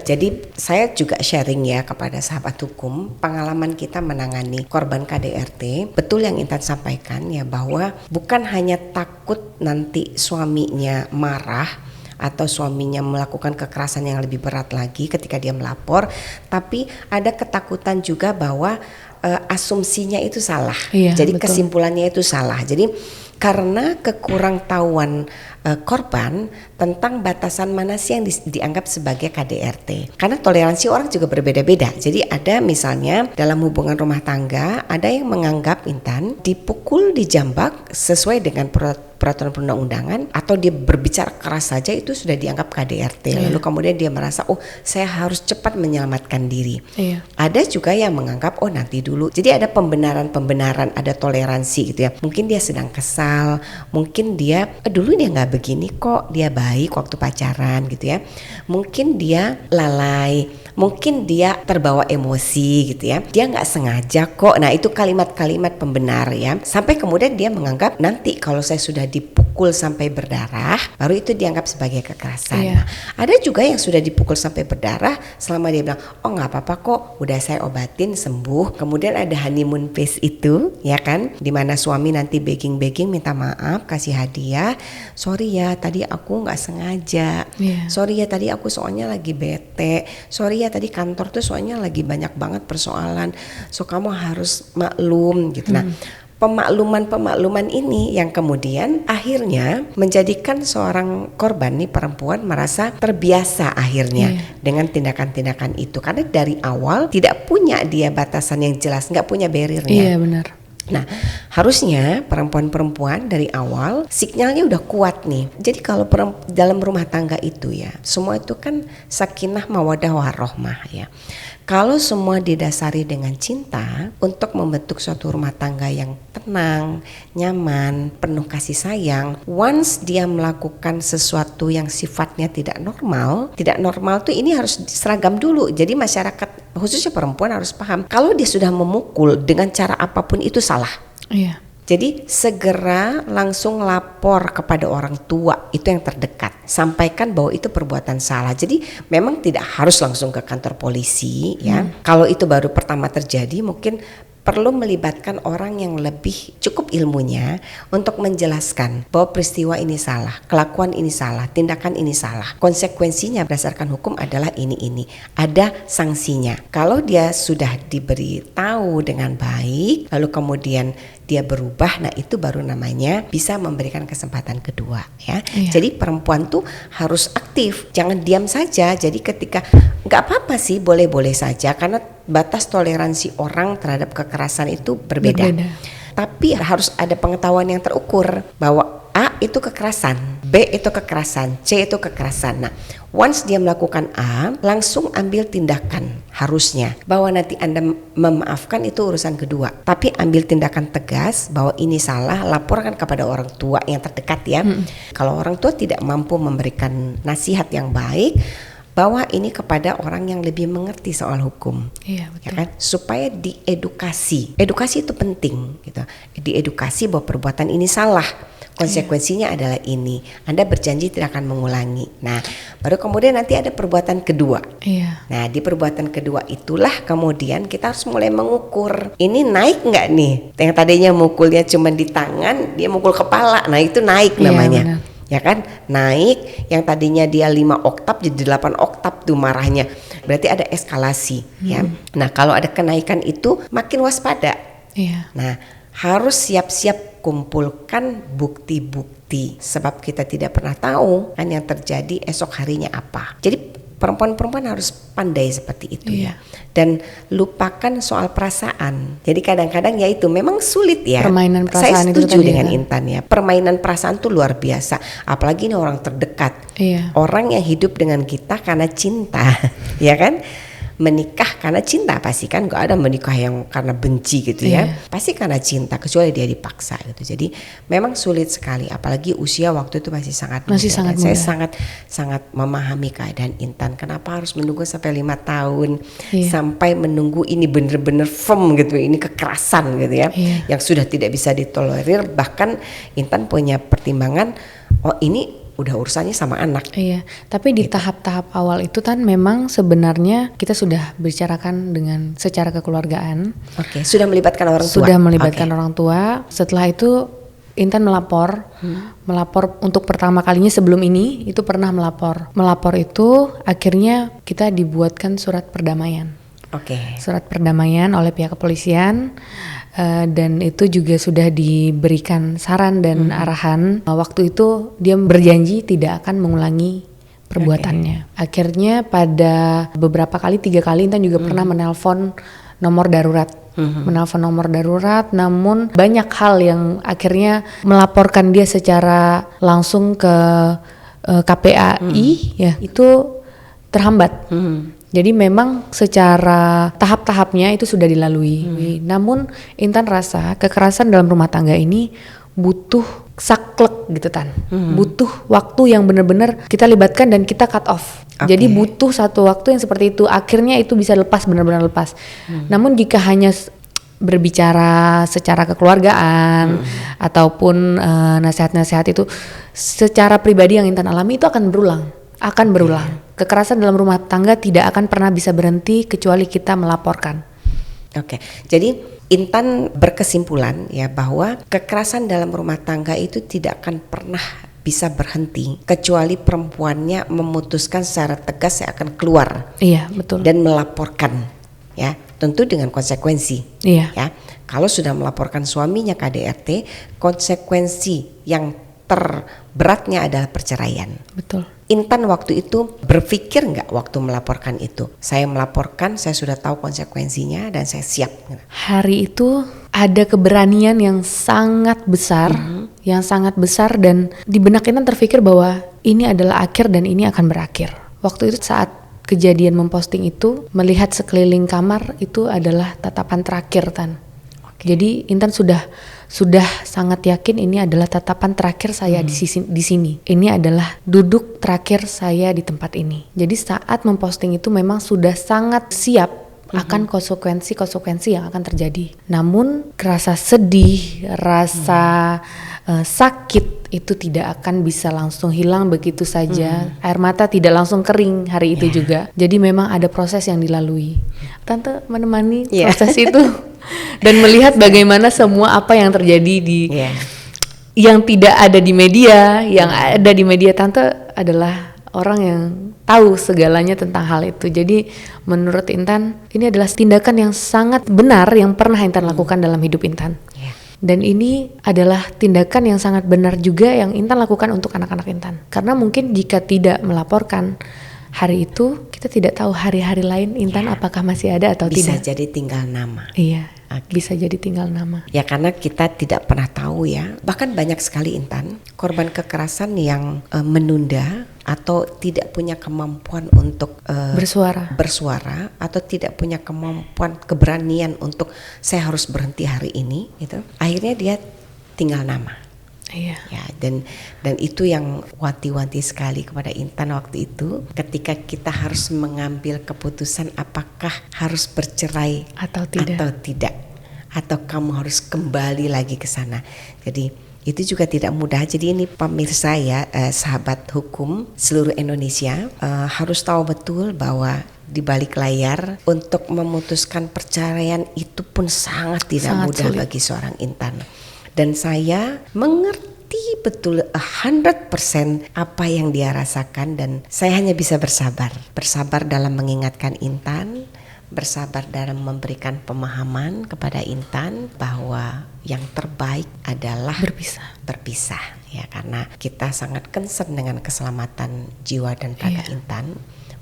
Speaker 2: Jadi saya juga sharing ya kepada sahabat hukum pengalaman kita menangani korban KDRT. Betul yang Intan sampaikan ya, bahwa bukan hanya takut nanti suaminya marah atau suaminya melakukan kekerasan yang lebih berat lagi ketika dia melapor, tapi ada ketakutan juga bahwa asumsinya itu salah. Jadi betul. Kesimpulannya itu salah. Jadi karena kekurangtahuan korban tentang batasan mana sih yang dianggap sebagai KDRT. Karena toleransi orang juga berbeda-beda. Jadi ada misalnya dalam hubungan rumah tangga, ada yang menganggap Intan dipukul, dijambak sesuai dengan peraturan perundang-undangan, atau dia berbicara keras saja itu sudah dianggap KDRT. Lalu kemudian dia merasa, oh saya harus cepat menyelamatkan diri. Ada juga yang menganggap, oh nanti dulu. Jadi ada pembenaran, ada toleransi gitu ya. Mungkin dia sedang kesal, mungkin dia dulu dia nggak begini kok, dia baik waktu pacaran gitu ya. Mungkin dia lalai, mungkin dia terbawa emosi gitu ya. Dia nggak sengaja kok. Nah itu kalimat-kalimat pembenar ya. Sampai kemudian dia menganggap nanti kalau saya sudah dipukul sampai berdarah, baru itu dianggap sebagai kekerasan. Nah, ada juga yang sudah dipukul sampai berdarah, selama dia bilang, oh nggak apa-apa kok, udah saya obatin sembuh. Kemudian ada honeymoon phase itu, ya kan, dimana suami nanti begging minta maaf, kasih hadiah. Sorry ya, tadi aku nggak sengaja. Sorry ya, tadi aku soalnya lagi bete. Sorry ya, tadi kantor tuh soalnya lagi banyak banget persoalan. So kamu harus maklum gitu. Nah, pemakluman ini yang kemudian akhirnya menjadikan seorang korban nih perempuan merasa terbiasa akhirnya dengan tindakan-tindakan itu, karena dari awal tidak punya dia batasan yang jelas, nggak punya barriernya.
Speaker 1: Iya benar.
Speaker 2: Nah, harusnya perempuan-perempuan dari awal sinyalnya udah kuat nih. Jadi kalau dalam rumah tangga itu ya, semua itu kan sakinah mawadah warohmah ya. Kalau semua didasari dengan cinta untuk membentuk suatu rumah tangga yang tenang, nyaman, penuh kasih sayang. Once dia melakukan sesuatu yang sifatnya tidak normal tuh ini harus seragam dulu. Jadi masyarakat khususnya perempuan harus paham kalau dia sudah memukul dengan cara apapun itu salah. Jadi segera langsung lapor kepada orang tua itu yang terdekat, sampaikan bahwa itu perbuatan salah. Jadi memang tidak harus langsung ke kantor polisi ya. Kalau itu baru pertama terjadi, mungkin perlu melibatkan orang yang lebih cukup ilmunya untuk menjelaskan bahwa peristiwa ini salah, kelakuan ini salah, tindakan ini salah. Konsekuensinya berdasarkan hukum adalah ini. Ada sanksinya. Kalau dia sudah diberi tahu dengan baik, lalu kemudian dia berubah, nah itu baru namanya bisa memberikan kesempatan kedua ya. Jadi perempuan tuh harus aktif, jangan diam saja. Jadi ketika nggak apa-apa sih, boleh-boleh saja, karena batas toleransi orang terhadap kekerasan itu berbeda. Tapi harus ada pengetahuan yang terukur bahwa A itu kekerasan, B itu kekerasan, C itu kekerasan. Nah, once dia melakukan A, langsung ambil tindakan harusnya. Bahwa nanti Anda memaafkan itu urusan kedua. Tapi ambil tindakan tegas bahwa ini salah, laporkan kepada orang tua yang terdekat ya. Kalau orang tua tidak mampu memberikan nasihat yang baik, bawa ini kepada orang yang lebih mengerti soal hukum, ya kan? Supaya diedukasi. Edukasi itu penting, gitu. Diedukasi bahwa perbuatan ini salah, konsekuensinya adalah ini. Anda berjanji tidak akan mengulangi. Nah, baru kemudian nanti ada perbuatan kedua. Nah, di perbuatan kedua itulah kemudian kita harus mulai mengukur. Ini naik nggak nih? Yang tadinya mukulnya cuma di tangan, dia mukul kepala. Nah, itu naik namanya. Benar. Ya kan, naik, yang tadinya dia 5 oktav jadi 8 oktav tuh marahnya. Berarti ada eskalasi ya. Nah, kalau ada kenaikan itu makin waspada. Nah, harus siap-siap kumpulkan bukti-bukti, sebab kita tidak pernah tahu kan yang terjadi esok harinya apa. Jadi perempuan-perempuan harus pandai seperti itu ya. Dan lupakan soal perasaan. Jadi kadang-kadang ya itu memang sulit ya.
Speaker 1: Permainan perasaan.
Speaker 2: Saya setuju dengan Intan ya. Permainan perasaan tuh luar biasa. Apalagi ini orang terdekat. Orang yang hidup dengan kita karena cinta, ya kan? menikah karena cinta, pasti kan nggak ada menikah yang karena benci gitu ya. Pasti karena cinta, kecuali dia dipaksa gitu. Jadi memang sulit sekali, apalagi usia waktu itu masih sangat muda.
Speaker 1: Sangat
Speaker 2: Saya
Speaker 1: muda.
Speaker 2: sangat memahami keadaan Intan. Kenapa harus menunggu sampai 5 tahun, sampai menunggu ini bener-bener firm gitu, ini kekerasan gitu ya, yang sudah tidak bisa ditolerir. Bahkan Intan punya pertimbangan, oh ini udah urusannya sama anak.
Speaker 1: Iya, tapi di tahap-tahap awal itu kan memang sebenarnya kita sudah bicarakan dengan secara kekeluargaan.
Speaker 2: Oke, sudah melibatkan orang tua.
Speaker 1: Sudah melibatkan orang tua. Setelah itu Intan melapor untuk pertama kalinya sebelum ini itu pernah melapor. Melapor itu akhirnya kita dibuatkan surat perdamaian. Surat perdamaian oleh pihak kepolisian. Dan itu juga sudah diberikan saran dan arahan. Waktu itu dia berjanji tidak akan mengulangi perbuatannya. Akhirnya pada beberapa kali, 3 kali Intan juga pernah menelpon nomor darurat. Menelpon nomor darurat, namun banyak hal yang akhirnya melaporkan dia secara langsung ke KPAI ya itu terhambat. Jadi memang secara tahap-tahapnya itu sudah dilalui. Namun Intan rasa kekerasan dalam rumah tangga ini butuh saklek gitu Tan. Butuh waktu yang benar-benar kita libatkan dan kita cut off. Jadi butuh satu waktu yang seperti itu. Akhirnya itu bisa lepas, benar-benar lepas. Namun jika hanya berbicara secara kekeluargaan ataupun nasihat-nasihat itu secara pribadi yang Intan alami itu akan berulang. Kekerasan dalam rumah tangga tidak akan pernah bisa berhenti kecuali kita melaporkan.
Speaker 2: Jadi Intan berkesimpulan ya bahwa kekerasan dalam rumah tangga itu tidak akan pernah bisa berhenti kecuali perempuannya memutuskan secara tegas saya akan keluar.
Speaker 1: Iya, betul.
Speaker 2: Dan melaporkan ya, tentu dengan konsekuensi.
Speaker 1: Iya.
Speaker 2: Ya. Kalau sudah melaporkan suaminya ke KDRT, konsekuensi yang terberatnya adalah perceraian.
Speaker 1: Betul.
Speaker 2: Intan waktu itu berpikir nggak waktu melaporkan itu, saya melaporkan, saya sudah tahu konsekuensinya dan saya siap.
Speaker 1: Hari itu ada keberanian yang sangat besar, dan di benak Intan terpikir bahwa ini adalah akhir dan ini akan berakhir. Waktu itu saat kejadian memposting itu, melihat sekeliling kamar itu adalah tatapan terakhir Tan. Jadi Intan sudah sangat yakin ini adalah tatapan terakhir saya di sini. Ini adalah duduk terakhir saya di tempat ini. Jadi saat memposting itu memang sudah sangat siap akan konsekuensi yang akan terjadi. Namun rasa sedih, rasa sakit itu tidak akan bisa langsung hilang begitu saja. Air mata tidak langsung kering hari itu juga. Jadi memang ada proses yang dilalui. Tante menemani proses itu dan melihat bagaimana semua apa yang terjadi di yang tidak ada di media, yang ada di media Tante adalah orang yang tahu segalanya tentang hal itu. Jadi menurut Intan ini adalah tindakan yang sangat benar yang pernah Intan lakukan dalam hidup Intan. Dan ini adalah tindakan yang sangat benar juga yang Intan lakukan untuk anak-anak Intan. Karena mungkin jika tidak melaporkan hari itu, kita tidak tahu hari-hari lain Intan apakah masih ada atau
Speaker 2: bisa
Speaker 1: tidak.
Speaker 2: Bisa jadi tinggal nama.
Speaker 1: Iya, bisa jadi tinggal nama.
Speaker 2: Ya karena kita tidak pernah tahu ya. Bahkan banyak sekali Intan korban kekerasan yang menunda atau tidak punya kemampuan untuk bersuara atau tidak punya kemampuan keberanian untuk saya harus berhenti hari ini gitu. Akhirnya dia tinggal nama.
Speaker 1: Iya.
Speaker 2: Ya, dan itu yang wanti-wanti sekali kepada Intan waktu itu ketika kita harus mengambil keputusan apakah harus bercerai atau tidak atau kamu harus kembali lagi ke sana. Jadi itu juga tidak mudah. Jadi ini pemirsa ya, sahabat hukum seluruh Indonesia harus tahu betul bahwa di balik layar untuk memutuskan perceraian itu pun sangat mudah sulit bagi seorang Intan. Dan saya mengerti betul 100% apa yang dia rasakan dan saya hanya bisa bersabar dalam mengingatkan Intan, bersabar dalam memberikan pemahaman kepada Intan bahwa yang terbaik adalah berpisah ya, karena kita sangat concern dengan keselamatan jiwa dan raga Intan.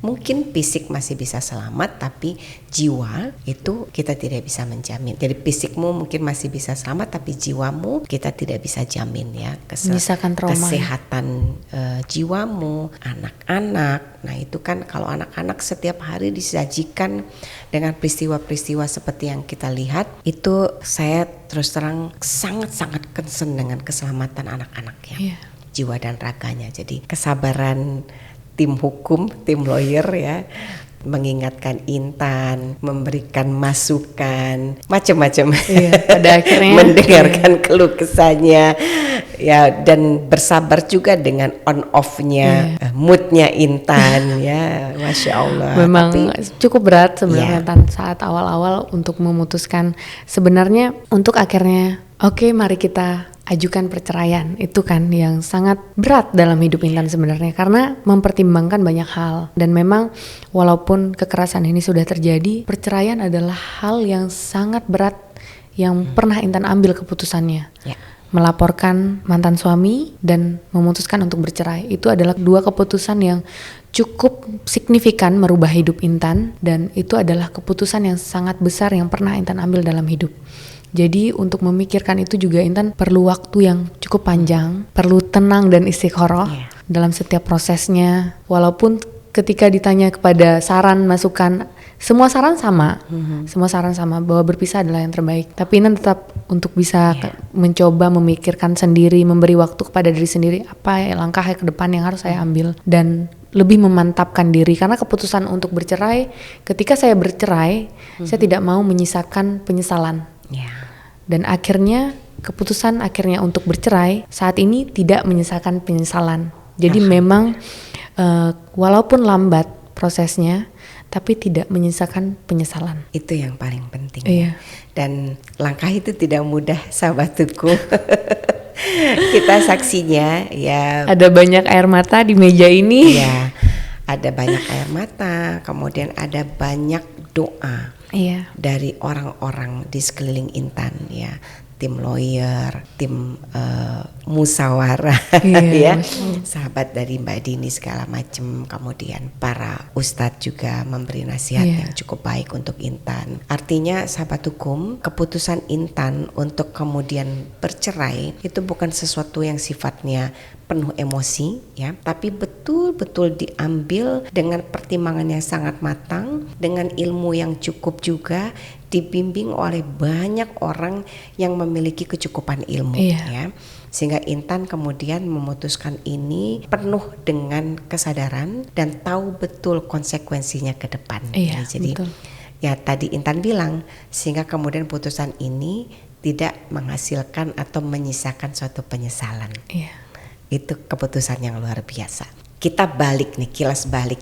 Speaker 2: Mungkin fisik masih bisa selamat, tapi jiwa itu kita tidak bisa menjamin. Jadi fisikmu mungkin masih bisa selamat, tapi jiwamu kita tidak bisa jamin ya.
Speaker 1: Menyisakan trauma.
Speaker 2: Kesehatan jiwamu, anak-anak. Nah itu kan kalau anak-anak setiap hari disajikan dengan peristiwa-peristiwa seperti yang kita lihat, itu saya terus terang sangat-sangat concern dengan keselamatan anak-anak ya, jiwa dan raganya. Jadi kesabaran tim hukum, tim lawyer ya, mengingatkan Intan, memberikan masukan, macam-macam.
Speaker 1: Pada akhirnya
Speaker 2: mendengarkan keluh kesahnya ya, dan bersabar juga dengan on off-nya, moodnya Intan ya, Masya Allah.
Speaker 1: Memang
Speaker 2: tapi
Speaker 1: cukup berat sebenarnya Tan, saat awal-awal untuk memutuskan sebenarnya untuk akhirnya oke, mari kita ajukan perceraian. Itu kan yang sangat berat dalam hidup Intan sebenarnya, karena mempertimbangkan banyak hal. Dan memang walaupun kekerasan ini sudah terjadi, perceraian adalah hal yang sangat berat yang pernah Intan ambil keputusannya. Melaporkan mantan suami dan memutuskan untuk bercerai. Itu adalah dua keputusan yang cukup signifikan merubah hidup Intan, dan itu adalah keputusan yang sangat besar yang pernah Intan ambil dalam hidup. Jadi untuk memikirkan itu juga Intan perlu waktu yang cukup panjang, perlu tenang dan istiqoroh dalam setiap prosesnya. Walaupun ketika ditanya kepada saran, masukan, semua saran sama, semua saran sama bahwa berpisah adalah yang terbaik. Tapi Intan tetap untuk bisa mencoba memikirkan sendiri, memberi waktu kepada diri sendiri, apa langkah ke depan yang harus saya ambil, dan lebih memantapkan diri. Karena keputusan untuk bercerai, ketika saya bercerai, saya tidak mau menyisakan penyesalan. Dan akhirnya keputusan akhirnya untuk bercerai saat ini tidak menyisakan penyesalan. Jadi memang walaupun lambat prosesnya, tapi tidak menyisakan penyesalan.
Speaker 2: Itu yang paling penting. Dan langkah itu tidak mudah, sahabatku. Kita saksinya ya.
Speaker 1: Ada banyak air mata di meja ini.
Speaker 2: Ya, ada banyak air mata, kemudian ada banyak doa dari orang-orang di sekeliling Intan ya, tim lawyer, tim musyawarah ya, sahabat dari Mbak Dini segala macam, kemudian para ustadz juga memberi nasihat yang cukup baik untuk Intan. Artinya sahabat hukum, keputusan Intan untuk kemudian bercerai itu bukan sesuatu yang sifatnya penuh emosi ya, tapi betul-betul diambil dengan pertimbangan yang sangat matang, dengan ilmu yang cukup juga, dibimbing oleh banyak orang yang memiliki kecukupan ilmu ya. Sehingga Intan kemudian memutuskan ini penuh dengan kesadaran dan tahu betul konsekuensinya ke depan. Jadi
Speaker 1: betul.
Speaker 2: Ya tadi Intan bilang, sehingga kemudian putusan ini tidak menghasilkan atau menyisakan suatu penyesalan. Itu keputusan yang luar biasa. Kita balik nih, kilas balik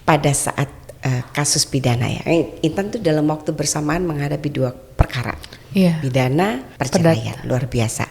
Speaker 2: pada saat kasus pidana ya. Intan tuh dalam waktu bersamaan menghadapi dua perkara, pidana, perceraian, luar biasa.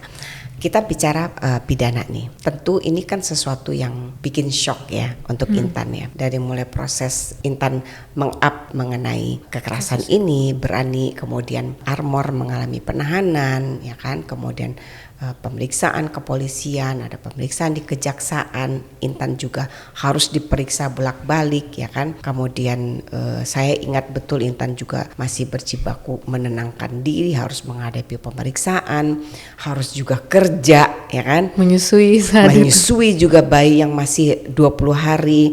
Speaker 2: Kita bicara pidana nih, tentu ini kan sesuatu yang bikin shock ya untuk Intan ya. Dari mulai proses Intan meng-up mengenai kekerasan ini, berani kemudian Armor mengalami penahanan ya kan, kemudian pemeriksaan kepolisian, ada pemeriksaan di kejaksaan, Intan juga harus diperiksa bolak-balik ya kan. Kemudian saya ingat betul Intan juga masih berjibaku menenangkan diri, harus menghadapi pemeriksaan, harus juga kerja ya kan, menyusui juga bayi yang masih 20 hari.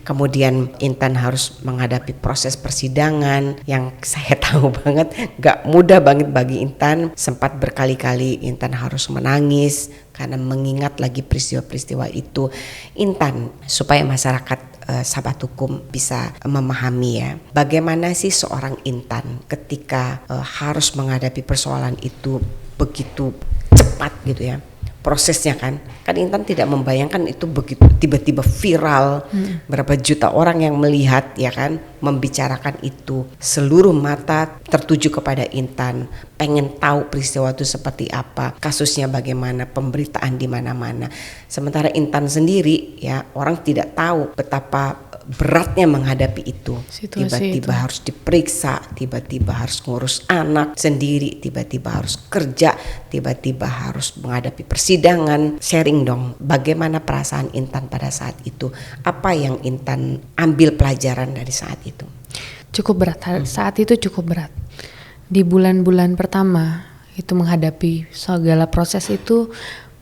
Speaker 2: Kemudian Intan harus menghadapi proses persidangan yang saya tahu banget gak mudah banget bagi Intan. Sempat berkali-kali Intan harus menangis karena mengingat lagi peristiwa-peristiwa itu. Intan, supaya masyarakat sahabat hukum bisa memahami ya, bagaimana sih seorang Intan ketika harus menghadapi persoalan itu begitu cepat gitu ya prosesnya kan Intan tidak membayangkan itu begitu tiba-tiba viral, berapa juta orang yang melihat ya kan, membicarakan itu, seluruh mata tertuju kepada Intan, pengen tahu peristiwa itu seperti apa, kasusnya bagaimana, pemberitaan di mana-mana. Sementara Intan sendiri ya, orang tidak tahu betapa beratnya menghadapi itu.
Speaker 1: Situasi
Speaker 2: Tiba-tiba
Speaker 1: itu.
Speaker 2: harus diperiksa, tiba-tiba harus ngurus anak sendiri, tiba-tiba harus kerja, tiba-tiba harus menghadapi persidangan. Sharing dong, bagaimana perasaan Intan pada saat itu? Apa yang Intan ambil pelajaran dari saat itu?
Speaker 1: Cukup berat, saat itu cukup berat. Di bulan-bulan pertama itu menghadapi segala proses itu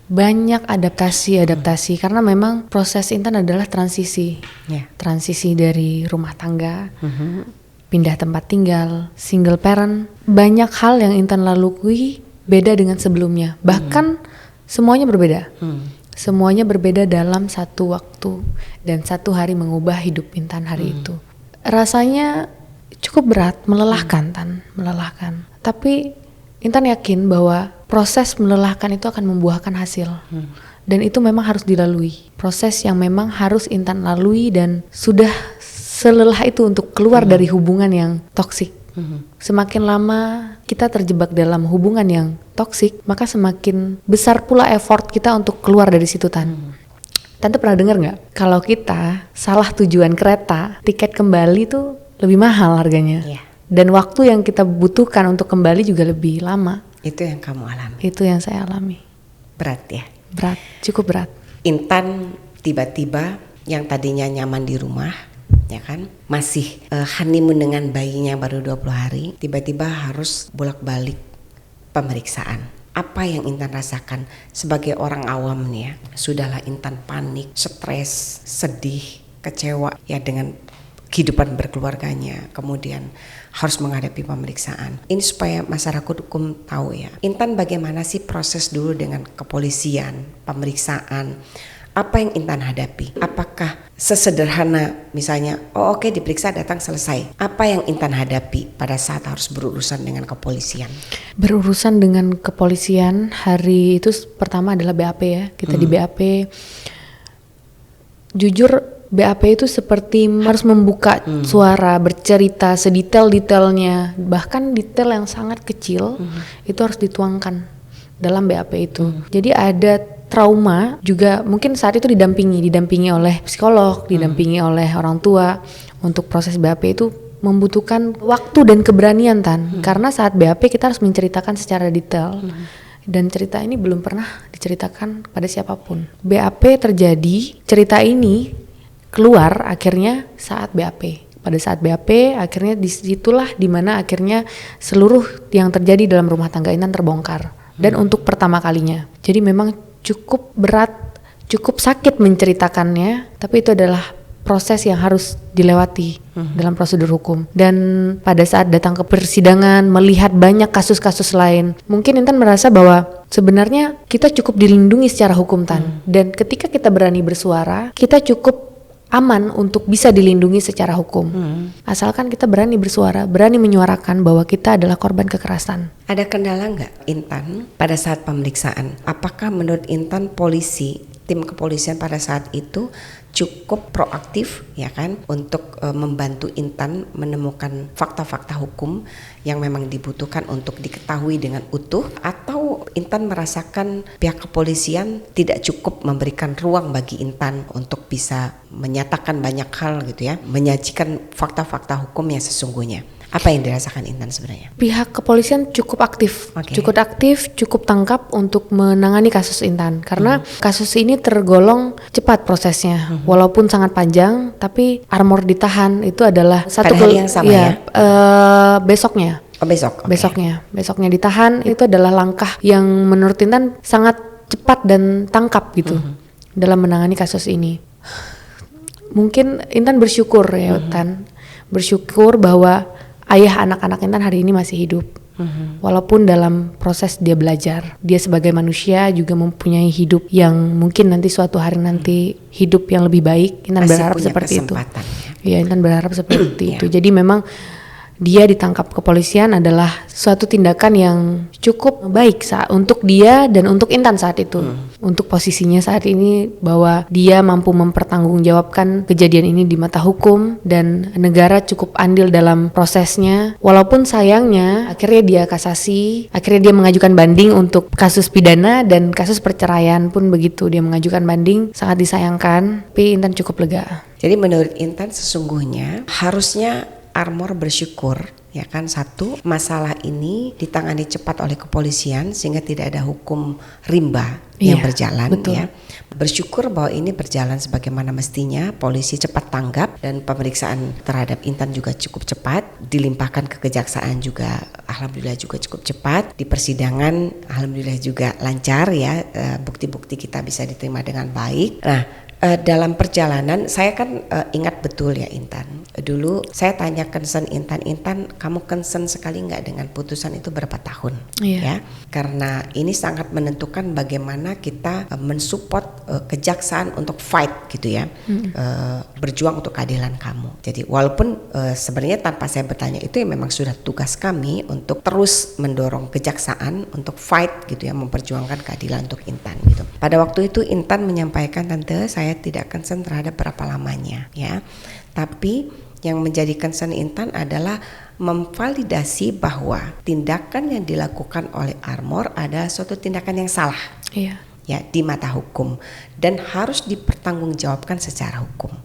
Speaker 1: banyak adaptasi karena memang proses Intan adalah transisi. Transisi dari rumah tangga, pindah tempat tinggal, single parent. Banyak hal yang Intan lalui beda dengan sebelumnya. Bahkan semuanya berbeda. Semuanya berbeda dalam satu waktu dan satu hari mengubah hidup Intan hari itu. Rasanya cukup berat, melelahkan melelahkan. Tapi Intan yakin bahwa proses melelahkan itu akan membuahkan hasil. Dan itu memang harus dilalui. Proses yang memang harus Intan lalui dan sudah selelah itu untuk keluar dari hubungan yang toksik. Semakin lama kita terjebak dalam hubungan yang toksik, maka semakin besar pula effort kita untuk keluar dari situ, Tan. Tante pernah dengar nggak? Kalau kita salah tujuan kereta, tiket kembali tuh lebih mahal harganya. Dan waktu yang kita butuhkan untuk kembali juga lebih lama.
Speaker 2: Itu yang kamu alami?
Speaker 1: Itu yang saya alami.
Speaker 2: Berat ya?
Speaker 1: Berat, cukup berat.
Speaker 2: Intan tiba-tiba yang tadinya nyaman di rumah, ya kan, masih honeymoon dengan bayinya baru 20 hari, tiba-tiba harus bolak-balik pemeriksaan. Apa yang Intan rasakan sebagai orang awam nih ya? Sudahlah Intan panik, stres, sedih, kecewa ya dengan kehidupan berkeluarganya, kemudian harus menghadapi pemeriksaan. Ini supaya masyarakat hukum tahu ya. Intan bagaimana sih proses dulu dengan kepolisian, pemeriksaan? Apa yang Intan hadapi? Apakah sesederhana misalnya, oh oke, diperiksa datang selesai? Apa yang Intan hadapi pada saat harus berurusan dengan kepolisian?
Speaker 1: Berurusan dengan kepolisian hari itu pertama adalah BAP ya. Kita di BAP. Jujur BAP itu seperti harus membuka suara, bercerita sedetail-detailnya, bahkan detail yang sangat kecil itu harus dituangkan dalam BAP itu. Jadi ada trauma juga, mungkin saat itu didampingi oleh psikolog, didampingi oleh orang tua. Untuk proses BAP itu membutuhkan waktu dan keberanian, Tan, karena saat BAP kita harus menceritakan secara detail. Dan cerita ini belum pernah diceritakan pada siapapun. BAP terjadi, cerita ini keluar akhirnya saat BAP. Pada saat BAP akhirnya disitulah dimana akhirnya seluruh yang terjadi dalam rumah tangga Intan terbongkar. Dan untuk pertama kalinya. Jadi memang cukup berat, cukup sakit menceritakannya, tapi itu adalah proses yang harus dilewati dalam prosedur hukum. Dan pada saat datang ke persidangan, melihat banyak kasus-kasus lain, mungkin Intan merasa bahwa sebenarnya kita cukup dilindungi secara hukum, Tan. Dan ketika kita berani bersuara, kita cukup aman untuk bisa dilindungi secara hukum. Asalkan kita berani bersuara, berani menyuarakan bahwa kita adalah korban kekerasan.
Speaker 2: Ada kendala nggak Intan pada saat pemeriksaan? Apakah menurut Intan polisi, tim kepolisian pada saat itu cukup proaktif ya kan untuk membantu Intan menemukan fakta-fakta hukum yang memang dibutuhkan untuk diketahui dengan utuh, atau Intan merasakan pihak kepolisian tidak cukup memberikan ruang bagi Intan untuk bisa menyatakan banyak hal gitu ya, menyajikan fakta-fakta hukum yang sesungguhnya? Apa yang dirasakan Intan sebenarnya?
Speaker 1: Pihak kepolisian cukup aktif, cukup tangkap untuk menangani kasus Intan karena kasus ini tergolong cepat prosesnya, walaupun sangat panjang, tapi Armor ditahan itu adalah satu
Speaker 2: hari yang sama ya?
Speaker 1: Besoknya.
Speaker 2: Oh besok? Okay.
Speaker 1: Besoknya ditahan itu adalah langkah yang menurut Intan sangat cepat dan tangkap gitu dalam menangani kasus ini. Mungkin Intan bersyukur ya, Tan, bersyukur bahwa ayah anak-anak Intan hari ini masih hidup. Walaupun dalam proses dia belajar, dia sebagai manusia juga mempunyai hidup yang mungkin nanti suatu hari nanti hidup yang lebih baik. Intan
Speaker 2: masih
Speaker 1: berharap
Speaker 2: punya
Speaker 1: seperti itu.
Speaker 2: Ya,
Speaker 1: Intan berharap seperti itu. Jadi memang dia ditangkap kepolisian adalah suatu tindakan yang cukup baik untuk dia dan untuk Intan saat itu. Untuk posisinya saat ini bahwa dia mampu mempertanggungjawabkan kejadian ini di mata hukum dan negara cukup andil dalam prosesnya. Walaupun sayangnya akhirnya dia kasasi, akhirnya dia mengajukan banding untuk kasus pidana dan kasus perceraian pun begitu, dia mengajukan banding, sangat disayangkan, tapi Intan cukup lega.
Speaker 2: Jadi menurut Intan sesungguhnya harusnya Armor bersyukur, ya kan, satu, masalah ini ditangani cepat oleh kepolisian sehingga tidak ada hukum rimba yang berjalan,
Speaker 1: betul.
Speaker 2: ya. Bersyukur bahwa ini berjalan sebagaimana mestinya, polisi cepat tanggap dan pemeriksaan terhadap Intan juga cukup cepat, dilimpahkan ke kejaksaan juga alhamdulillah juga cukup cepat, di persidangan alhamdulillah juga lancar, ya, bukti-bukti kita bisa diterima dengan baik. Nah, dalam perjalanan saya kan ingat betul, ya Intan, dulu saya tanya concern Intan, kamu concern sekali nggak dengan putusan itu berapa tahun, ya, karena ini sangat menentukan bagaimana kita mensupport kejaksaan untuk fight gitu, ya, berjuang untuk keadilan kamu. Jadi walaupun sebenarnya tanpa saya bertanya itu ya memang sudah tugas kami untuk terus mendorong kejaksaan untuk fight gitu, ya, memperjuangkan keadilan untuk Intan gitu. Pada waktu itu Intan menyampaikan, tante saya tidak concern terhadap berapa lamanya, ya, tapi yang menjadi concern Intan adalah memvalidasi bahwa tindakan yang dilakukan oleh Armor adalah suatu tindakan yang salah, ya, di mata hukum dan harus dipertanggungjawabkan secara hukum.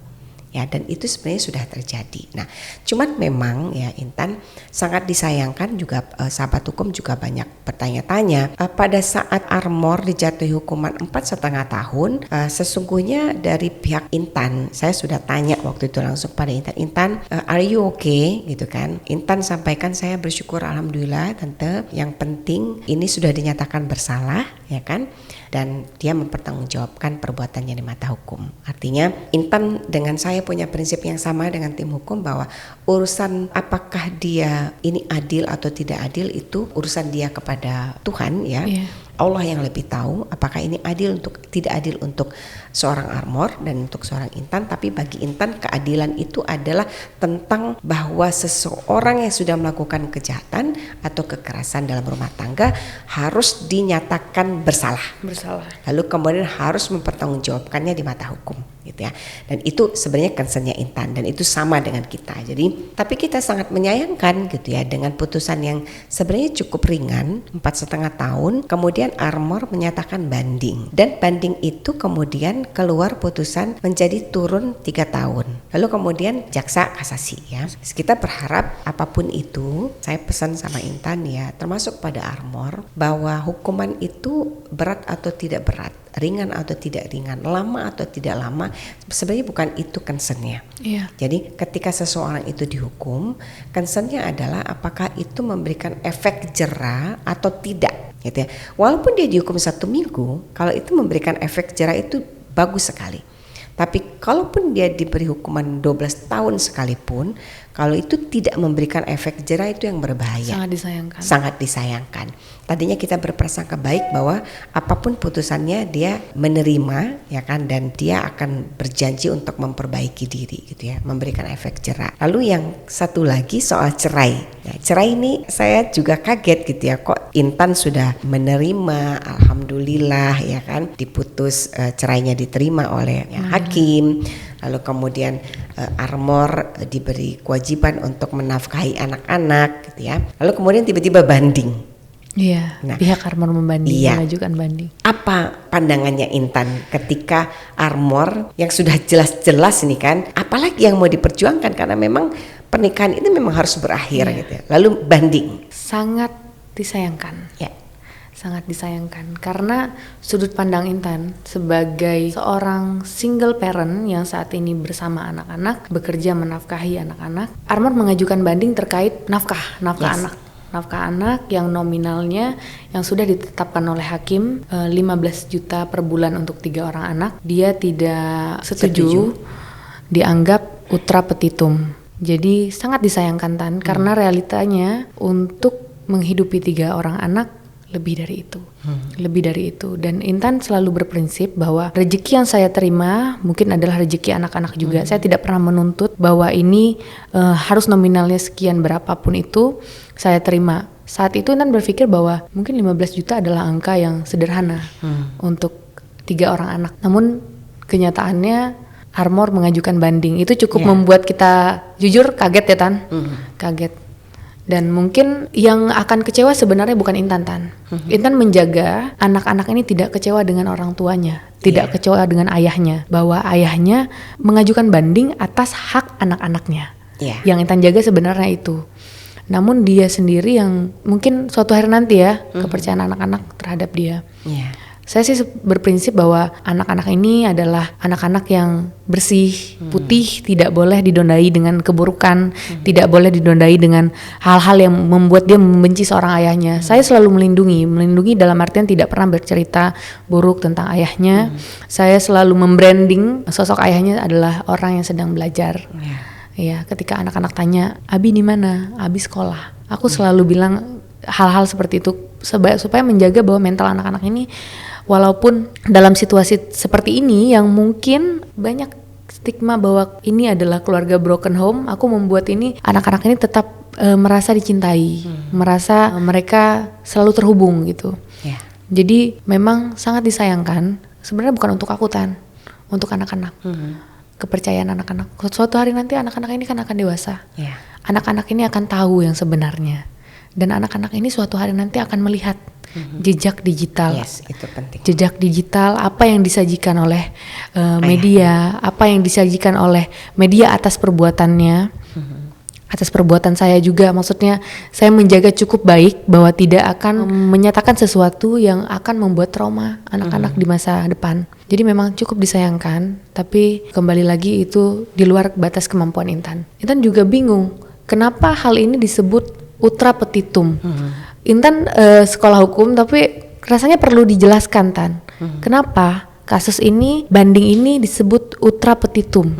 Speaker 2: Ya, dan itu sebenarnya sudah terjadi. Nah, cuman memang, ya Intan, sangat disayangkan juga sahabat hukum juga banyak bertanya-tanya pada saat Armor dijatuhi hukuman 4,5 tahun, sesungguhnya dari pihak Intan, saya sudah tanya waktu itu langsung pada Intan, are you okay gitu kan. Intan sampaikan, saya bersyukur alhamdulillah tante, yang penting ini sudah dinyatakan bersalah, ya kan, dan dia mempertanggungjawabkan perbuatannya di mata hukum. Artinya Intan dengan saya punya prinsip yang sama dengan tim hukum bahwa urusan apakah dia ini adil atau tidak adil itu urusan dia kepada Tuhan, ya. Allah yang lebih tahu apakah ini adil untuk tidak adil untuk seorang Armor dan untuk seorang Intan. Tapi bagi Intan keadilan itu adalah tentang bahwa seseorang yang sudah melakukan kejahatan atau kekerasan dalam rumah tangga harus dinyatakan bersalah. Lalu kemudian harus mempertanggungjawabkannya di mata hukum, gitu ya. Dan itu sebenarnya concernnya Intan dan itu sama dengan kita. Jadi tapi kita sangat menyayangkan gitu, ya, dengan putusan yang sebenarnya cukup ringan 4,5 tahun, kemudian Armor menyatakan banding, dan banding itu kemudian keluar putusan menjadi turun 3 tahun, lalu kemudian jaksa kasasi, ya. Kita berharap apapun itu, saya pesan sama Intan, ya, termasuk pada Armor, bahwa hukuman itu berat atau tidak berat, ringan atau tidak ringan, lama atau tidak lama, sebenarnya bukan itu concernnya. Jadi ketika seseorang itu dihukum, concernnya adalah apakah itu memberikan efek jera atau tidak, gitu ya. Walaupun dia dihukum 1 minggu, kalau itu memberikan efek jera itu bagus sekali. Tapi kalaupun dia diberi hukuman 12 tahun sekalipun, kalau itu tidak memberikan efek jera, itu yang berbahaya. Sangat disayangkan. Tadinya kita berprasangka baik bahwa apapun putusannya dia menerima, ya kan, dan dia akan berjanji untuk memperbaiki diri gitu, ya, memberikan efek jera. Lalu yang satu lagi soal cerai. Nah, cerai ini saya juga kaget gitu, ya, kok Intan sudah menerima, alhamdulillah, ya kan, diputus, cerainya diterima oleh hakim. Lalu kemudian Armor diberi kewajiban untuk menafkahi anak-anak gitu, ya. Lalu kemudian tiba-tiba banding.
Speaker 1: Nah, pihak Armor mengajukan banding. Apa
Speaker 2: pandangannya Intan ketika Armor yang sudah jelas-jelas ini kan, apalagi yang mau diperjuangkan karena memang pernikahan itu memang harus berakhir gitu, ya. Lalu banding.
Speaker 1: Sangat disayangkan. Sangat disayangkan karena sudut pandang Intan sebagai seorang single parent yang saat ini bersama anak-anak, bekerja menafkahi anak-anak, Armor mengajukan banding terkait nafkah anak yang nominalnya yang sudah ditetapkan oleh hakim 15 juta per bulan untuk 3 orang anak. Dia tidak setuju. Dianggap ultra petitum. Jadi sangat disayangkan Tan, karena realitanya untuk menghidupi 3 orang anak lebih dari itu. Dan Intan selalu berprinsip bahwa rezeki yang saya terima mungkin adalah rezeki anak-anak juga. Saya tidak pernah menuntut bahwa ini harus nominalnya sekian, berapapun itu saya terima. Saat itu Intan berpikir bahwa mungkin 15 juta adalah angka yang sederhana untuk 3 orang anak. Namun kenyataannya Armor mengajukan banding. Itu cukup membuat kita jujur kaget, ya Tan. Kaget. Dan mungkin yang akan kecewa sebenarnya bukan Intan, Tan. Intan menjaga anak-anak ini tidak kecewa dengan orang tuanya, tidak kecewa dengan ayahnya, bahwa ayahnya mengajukan banding atas hak anak-anaknya. Yang Intan jaga sebenarnya itu. Namun dia sendiri yang mungkin suatu hari nanti ya, kepercayaan anak-anak terhadap dia. Saya sih berprinsip bahwa anak-anak ini adalah anak-anak yang bersih, putih, tidak boleh didondai dengan keburukan, tidak boleh didondai dengan hal-hal yang membuat dia membenci seorang ayahnya. Saya selalu melindungi dalam artian tidak pernah bercerita buruk tentang ayahnya. Saya selalu membranding sosok ayahnya adalah orang yang sedang belajar. Ya, ketika anak-anak tanya, Abi di mana? Abi sekolah. Aku selalu bilang hal-hal seperti itu supaya menjaga bahwa mental anak-anak ini, walaupun dalam situasi seperti ini yang mungkin banyak stigma bahwa ini adalah keluarga broken home, aku membuat ini anak-anak ini tetap merasa dicintai, merasa mereka selalu terhubung gitu. Jadi memang sangat disayangkan, sebenarnya bukan untuk aku, Tan, untuk anak-anak. Kepercayaan anak-anak. Suatu hari nanti anak-anak ini kan akan dewasa. Anak-anak ini akan tahu yang sebenarnya. Dan anak-anak ini suatu hari nanti akan melihat jejak digital.
Speaker 2: Itu penting.
Speaker 1: Jejak digital, apa yang disajikan oleh media, apa yang disajikan oleh media atas perbuatannya, atas perbuatan saya juga. Maksudnya saya menjaga cukup baik bahwa tidak akan menyatakan sesuatu yang akan membuat trauma anak-anak di masa depan. Jadi memang cukup disayangkan, tapi kembali lagi itu di luar batas kemampuan Intan. Intan juga bingung, kenapa hal ini disebut ultra petitum. Intan sekolah hukum, tapi rasanya perlu dijelaskan, Tan. Kenapa kasus ini, banding ini disebut ultra petitum,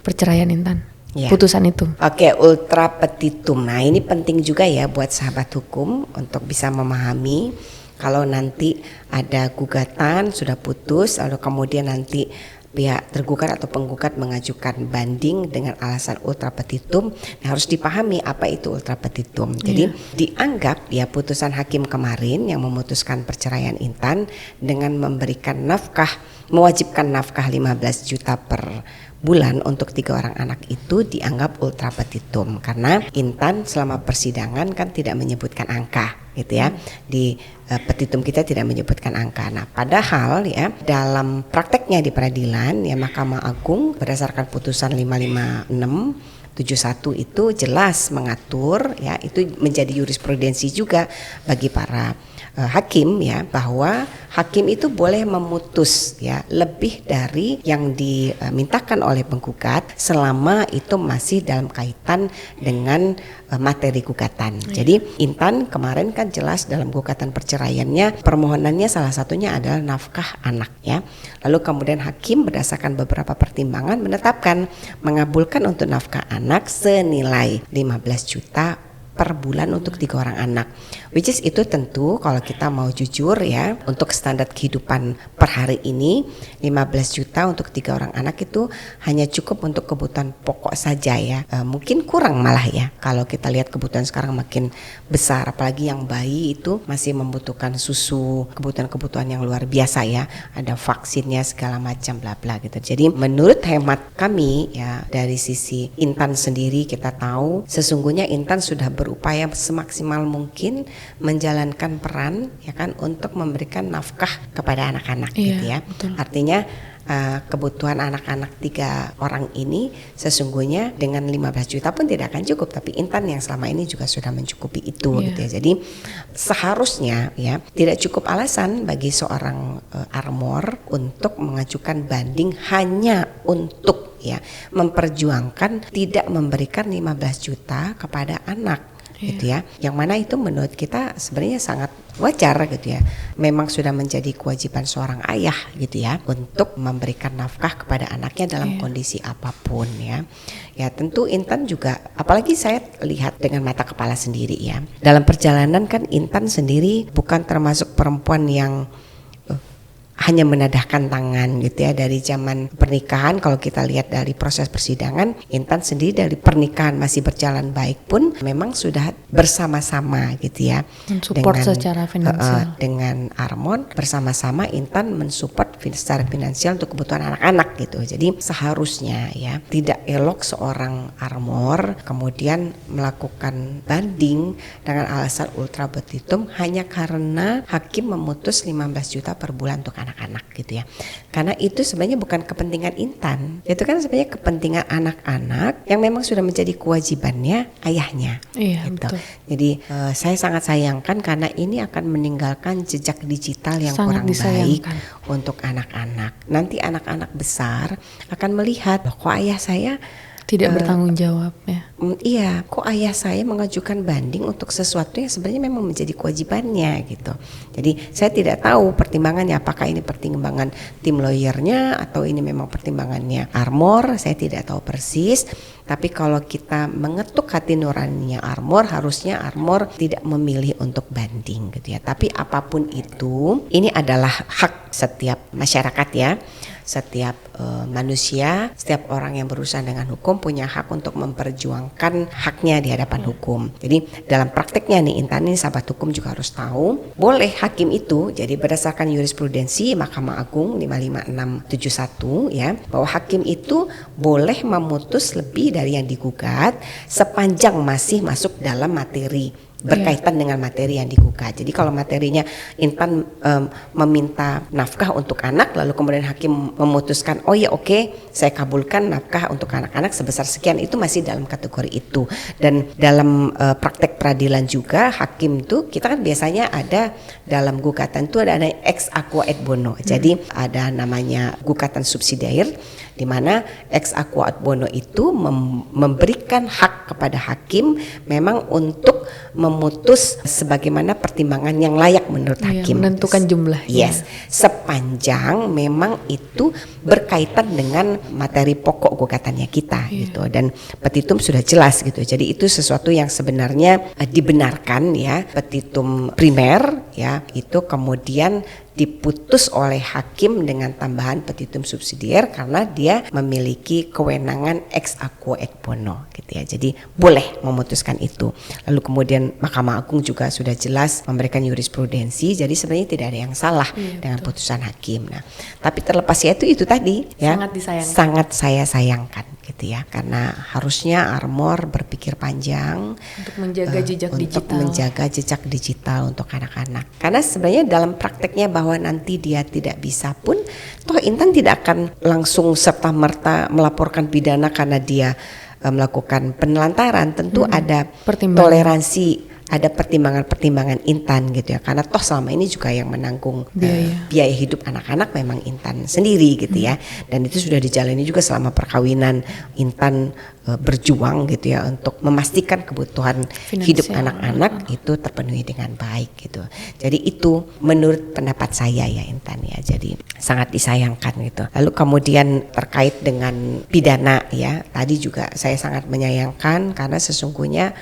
Speaker 1: perceraian Intan, putusan itu.
Speaker 2: Oke, ultra petitum. Nah, ini penting juga ya buat sahabat hukum untuk bisa memahami kalau nanti ada gugatan sudah putus, lalu kemudian nanti pihak tergugat atau penggugat mengajukan banding dengan alasan ultra petitum. Nah, harus dipahami apa itu ultra petitum. Jadi dianggap ya putusan hakim kemarin yang memutuskan perceraian Intan dengan memberikan nafkah, mewajibkan nafkah 15 juta per bulan untuk 3 orang anak itu dianggap ultra petitum karena Intan selama persidangan kan tidak menyebutkan angka gitu ya. Di petitum kita tidak menyebutkan angka. Nah, padahal ya dalam prakteknya di peradilan ya Mahkamah Agung berdasarkan putusan 556/71 itu jelas mengatur ya, itu menjadi jurisprudensi juga bagi para hakim ya, bahwa hakim itu boleh memutus ya lebih dari yang dimintakan oleh penggugat selama itu masih dalam kaitan dengan materi gugatan. Jadi Intan kemarin kan jelas dalam gugatan perceraiannya permohonannya salah satunya adalah nafkah anak ya. Lalu kemudian hakim berdasarkan beberapa pertimbangan menetapkan mengabulkan untuk nafkah anak senilai 15 juta per bulan untuk 3 orang anak, which is itu tentu kalau kita mau jujur ya, untuk standar kehidupan per hari ini 15 juta untuk 3 orang anak itu hanya cukup untuk kebutuhan pokok saja ya. Mungkin kurang malah ya kalau kita lihat kebutuhan sekarang makin besar, apalagi yang bayi itu masih membutuhkan susu, kebutuhan-kebutuhan yang luar biasa ya, ada vaksinnya segala macam bla bla gitu. Jadi menurut hemat kami ya, dari sisi Intan sendiri kita tahu sesungguhnya Intan sudah berupaya semaksimal mungkin menjalankan peran ya kan untuk memberikan nafkah kepada anak-anak gitu ya.
Speaker 1: Betul.
Speaker 2: Artinya kebutuhan anak-anak 3 orang ini sesungguhnya dengan 15 juta pun tidak akan cukup, tapi Intan yang selama ini juga sudah mencukupi itu gitu ya. Jadi seharusnya ya tidak cukup alasan bagi seorang armor untuk mengajukan banding hanya untuk ya memperjuangkan tidak memberikan 15 juta kepada anak gitu ya, yang mana itu menurut kita sebenarnya sangat wajar gitu ya. Memang sudah menjadi kewajiban seorang ayah gitu ya untuk memberikan nafkah kepada anaknya dalam kondisi apapun ya. Ya tentu Intan juga, apalagi saya lihat dengan mata kepala sendiri ya, dalam perjalanan kan Intan sendiri bukan termasuk perempuan yang hanya menadahkan tangan gitu ya. Dari zaman pernikahan, kalau kita lihat dari proses persidangan, Intan sendiri dari pernikahan masih berjalan baik pun memang sudah bersama-sama gitu ya,
Speaker 1: Support secara finansial.
Speaker 2: dengan Armon bersama-sama Intan mensupport secara finansial untuk kebutuhan anak-anak gitu. Jadi seharusnya ya tidak elok seorang Armor kemudian melakukan banding dengan alasan ultrabetitum hanya karena hakim memutus 15 juta per bulan untuk anak-anak gitu ya. Karena itu sebenarnya bukan kepentingan Intan, itu kan sebenarnya kepentingan anak-anak yang memang sudah menjadi kewajibannya ayahnya.
Speaker 1: Iya,
Speaker 2: gitu.
Speaker 1: betul.
Speaker 2: Jadi saya sangat sayangkan karena ini akan meninggalkan jejak digital yang
Speaker 1: Sangat
Speaker 2: kurang baik
Speaker 1: disayangkan.
Speaker 2: untuk anak-anak. Nanti anak-anak besar akan melihat, kok ayah saya
Speaker 1: Tidak bertanggung jawab ya.
Speaker 2: iya, kok ayah saya mengajukan banding untuk sesuatu yang sebenarnya memang menjadi kewajibannya gitu. Jadi saya tidak tahu pertimbangannya, apakah ini pertimbangan tim lawyernya atau ini memang pertimbangannya Armor, saya tidak tahu persis. Tapi kalau kita mengetuk hati nuraninya Armor, harusnya Armor tidak memilih untuk banding gitu ya. Tapi apapun itu, ini adalah hak setiap masyarakat ya. Setiap manusia, setiap orang yang berurusan dengan hukum punya hak untuk memperjuangkan haknya di hadapan hukum. Jadi dalam prakteknya nih Intan ini sahabat hukum juga harus tahu, boleh hakim itu, jadi berdasarkan jurisprudensi Mahkamah Agung 55671 ya, bahwa hakim itu boleh memutus lebih dari yang digugat sepanjang masih masuk dalam materi berkaitan dengan materi yang digugat. Jadi kalau materinya Intan meminta nafkah untuk anak, lalu kemudian hakim memutuskan, oh ya oke, saya kabulkan nafkah untuk anak-anak sebesar sekian, itu masih dalam kategori itu. Dan dalam praktek peradilan juga hakim itu, kita kan biasanya ada dalam gugatan itu ada ex aqua et bono. Jadi ada namanya gugatan subsidiar, di mana ex aqua et bono itu memberikan hak kepada hakim memang untuk memutus sebagaimana pertimbangan yang layak menurut hakim.
Speaker 1: Menentukan jumlahnya.
Speaker 2: Yes, sepanjang memang itu berkaitan dengan materi pokok gugatannya kita gitu. Dan petitum sudah jelas gitu. Jadi itu sesuatu yang sebenarnya dibenarkan ya. Petitum primer ya, itu kemudian diputus oleh hakim dengan tambahan petitum subsidiar karena dia memiliki kewenangan ex aqua et bono gitu ya. Jadi boleh memutuskan itu. Lalu kemudian Mahkamah Agung juga sudah jelas memberikan jurisprudensi. Jadi sebenarnya tidak ada yang salah dengan putusan hakim. Nah, tapi terlepas itu tadi ya,
Speaker 1: sangat disayangkan.
Speaker 2: Sangat saya sayangkan gitu ya. Karena harusnya Armor berpikir panjang
Speaker 1: Untuk menjaga jejak
Speaker 2: untuk
Speaker 1: digital.
Speaker 2: menjaga jejak digital untuk anak-anak. Karena sebenarnya dalam prakteknya bahwa nanti dia tidak bisa pun, toh Intan tidak akan langsung serta-merta melaporkan pidana karena dia melakukan penelantaran. Tentu ada toleransi, ada pertimbangan-pertimbangan Intan gitu ya, karena toh selama ini juga yang menanggung biaya hidup anak-anak memang Intan sendiri gitu ya, dan itu sudah dijalani juga selama perkawinan. Intan berjuang gitu ya untuk memastikan kebutuhan hidup anak-anak itu terpenuhi dengan baik gitu. Jadi itu menurut pendapat saya ya Intan ya, jadi sangat disayangkan gitu. Lalu kemudian terkait dengan pidana ya, tadi juga saya sangat menyayangkan karena sesungguhnya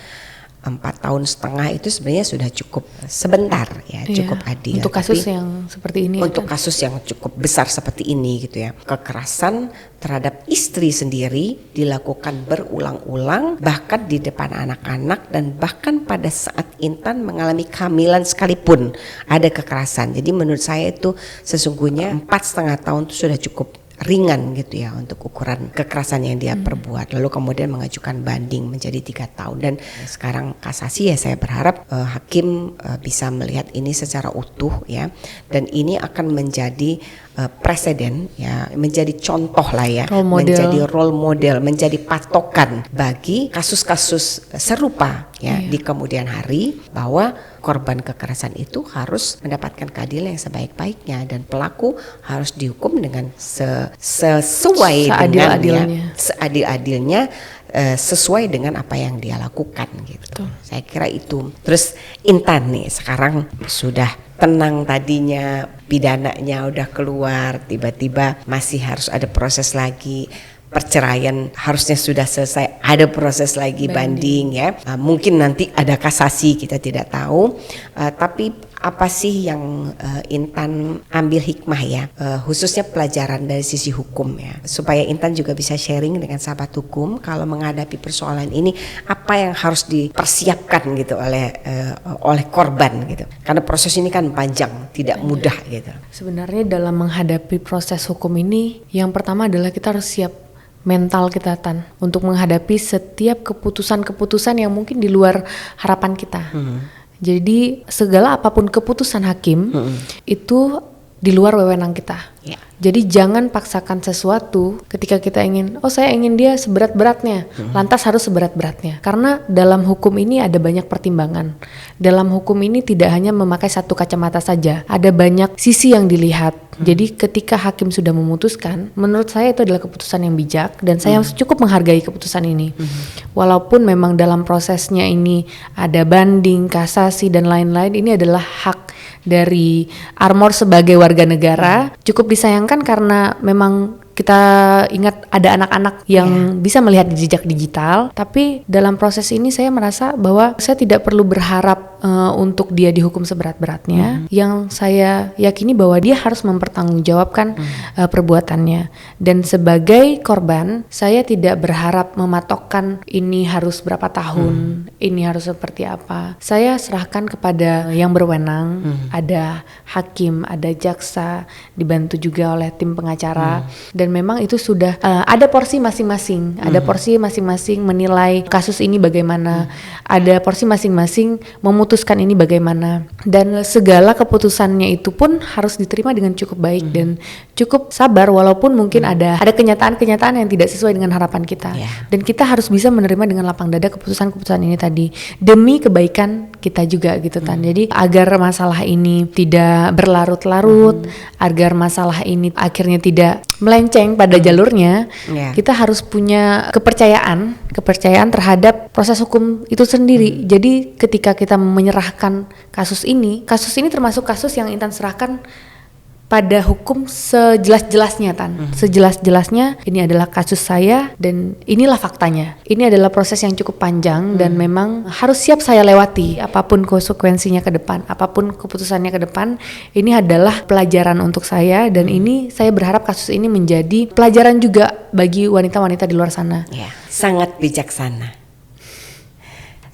Speaker 2: 4,5 tahun itu sebenarnya sudah cukup sebentar ya, cukup adil.
Speaker 1: Untuk kasus yang seperti ini.
Speaker 2: Untuk kasus yang cukup besar seperti ini gitu ya. Kekerasan terhadap istri sendiri dilakukan berulang-ulang, bahkan di depan anak-anak, dan bahkan pada saat Intan mengalami kehamilan sekalipun ada kekerasan. Jadi menurut saya itu sesungguhnya 4,5 tahun itu sudah cukup ringan gitu ya untuk ukuran kekerasan yang dia perbuat. Lalu kemudian mengajukan banding menjadi 3 tahun, dan sekarang kasasi ya. Saya berharap hakim bisa melihat ini secara utuh ya, dan ini akan menjadi presiden ya, menjadi contoh lah ya, menjadi role model, menjadi patokan bagi kasus-kasus serupa ya di kemudian hari, bahwa korban kekerasan itu harus mendapatkan keadilan yang sebaik-baiknya, dan pelaku harus dihukum dengan sesuai dengan seadil-adilnya, sesuai dengan apa yang dia lakukan gitu. Saya kira itu. Terus Intan nih sekarang sudah tenang, tadinya pidananya udah keluar, tiba-tiba masih harus ada proses lagi. Perceraian harusnya sudah selesai, ada proses lagi banding ya. Mungkin nanti ada kasasi, kita tidak tahu. Tapi apa sih yang Intan ambil hikmah ya, khususnya pelajaran dari sisi hukum ya, supaya Intan juga bisa sharing dengan sahabat hukum kalau menghadapi persoalan ini apa yang harus dipersiapkan gitu oleh korban gitu, karena proses ini kan panjang, tidak mudah gitu.
Speaker 1: Sebenarnya dalam menghadapi proses hukum ini, yang pertama adalah kita harus siap mental kita Tan untuk menghadapi setiap keputusan-keputusan yang mungkin di luar harapan kita. Jadi segala apapun keputusan hakim itu di luar wewenang kita.
Speaker 2: Ya.
Speaker 1: Jadi jangan paksakan sesuatu ketika kita ingin, saya ingin dia seberat-beratnya, lantas harus seberat-beratnya. Karena dalam hukum ini ada banyak pertimbangan. Dalam hukum ini tidak hanya memakai satu kacamata saja, ada banyak sisi yang dilihat. Jadi ketika hakim sudah memutuskan, menurut saya itu adalah keputusan yang bijak dan saya cukup menghargai keputusan ini. Walaupun memang dalam prosesnya ini ada banding, kasasi dan lain-lain, ini adalah hak dari Armor sebagai warga negara. Cukup disayangkan karena memang kita ingat ada anak-anak yang bisa melihat jejak digital, tapi dalam proses ini saya merasa bahwa saya tidak perlu berharap untuk dia dihukum seberat-beratnya. Yang saya yakini bahwa dia harus mempertanggungjawabkan perbuatannya. Dan sebagai korban, saya tidak berharap mematokkan ini harus berapa tahun, ini harus seperti apa. Saya serahkan kepada yang berwenang, ada hakim, ada jaksa, dibantu juga oleh tim pengacara. Dan memang itu sudah ada porsi masing-masing, ada porsi masing-masing menilai kasus ini bagaimana, ada porsi masing-masing memutuskan ini bagaimana, dan segala keputusannya itu pun harus diterima dengan cukup baik dan cukup sabar, walaupun mungkin ada kenyataan-kenyataan yang tidak sesuai dengan harapan kita, dan kita harus bisa menerima dengan lapang dada keputusan-keputusan ini tadi demi kebaikan kita juga gitu Tan. Jadi agar masalah ini tidak berlarut-larut, agar masalah ini akhirnya tidak melenceng pada jalurnya, kita harus punya kepercayaan terhadap proses hukum itu sendiri. Jadi ketika kita menyerahkan kasus ini termasuk kasus yang Intan serahkan pada hukum sejelas-jelasnya Tan. Sejelas-jelasnya ini adalah kasus saya dan inilah faktanya. Ini adalah proses yang cukup panjang dan memang harus siap saya lewati apapun konsekuensinya ke depan, apapun keputusannya ke depan. Ini adalah pelajaran untuk saya dan ini saya berharap kasus ini menjadi pelajaran juga bagi wanita-wanita di luar sana.
Speaker 2: Ya, sangat bijaksana.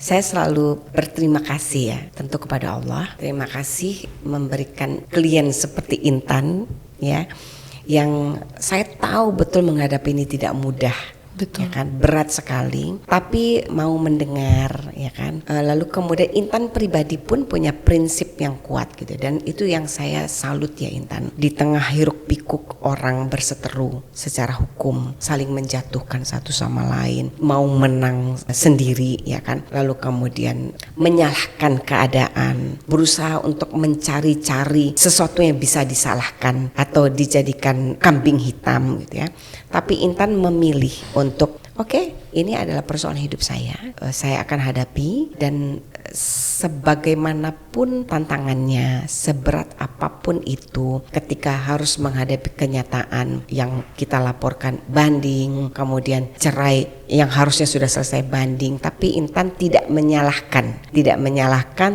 Speaker 2: Saya selalu berterima kasih ya, tentu kepada Allah. Terima kasih memberikan klien seperti Intan ya, yang saya tahu betul menghadapi ini tidak mudah. Betul. Ya kan, berat sekali, tapi mau mendengar ya kan. Lalu kemudian Intan pribadi pun punya prinsip yang kuat gitu, dan itu yang saya salut ya Intan. Di tengah hiruk pikuk orang berseteru secara hukum, saling menjatuhkan satu sama lain, mau menang sendiri ya kan. Lalu kemudian menyalahkan keadaan, berusaha untuk mencari-cari sesuatu yang bisa disalahkan atau dijadikan kambing hitam gitu ya. Tapi Intan memilih untuk ini adalah persoalan hidup saya akan hadapi, dan sebagaimanapun tantangannya, seberat apapun itu, ketika harus menghadapi kenyataan yang kita laporkan banding, kemudian cerai yang harusnya sudah selesai banding, tapi Intan tidak menyalahkan,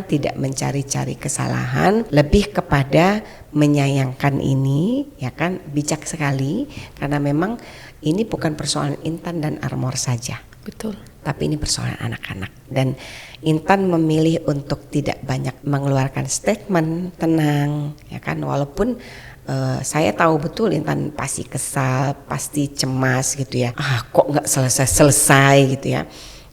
Speaker 2: tidak mencari-cari kesalahan, lebih kepada menyayangkan ini ya kan, bijak sekali, karena memang ini bukan persoalan Intan dan Armor saja.
Speaker 1: Betul.
Speaker 2: Tapi ini persoalan anak-anak, dan Intan memilih untuk tidak banyak mengeluarkan statement, tenang ya kan, walaupun saya tahu betul Intan pasti kesal, pasti cemas gitu ya, kok nggak selesai gitu ya.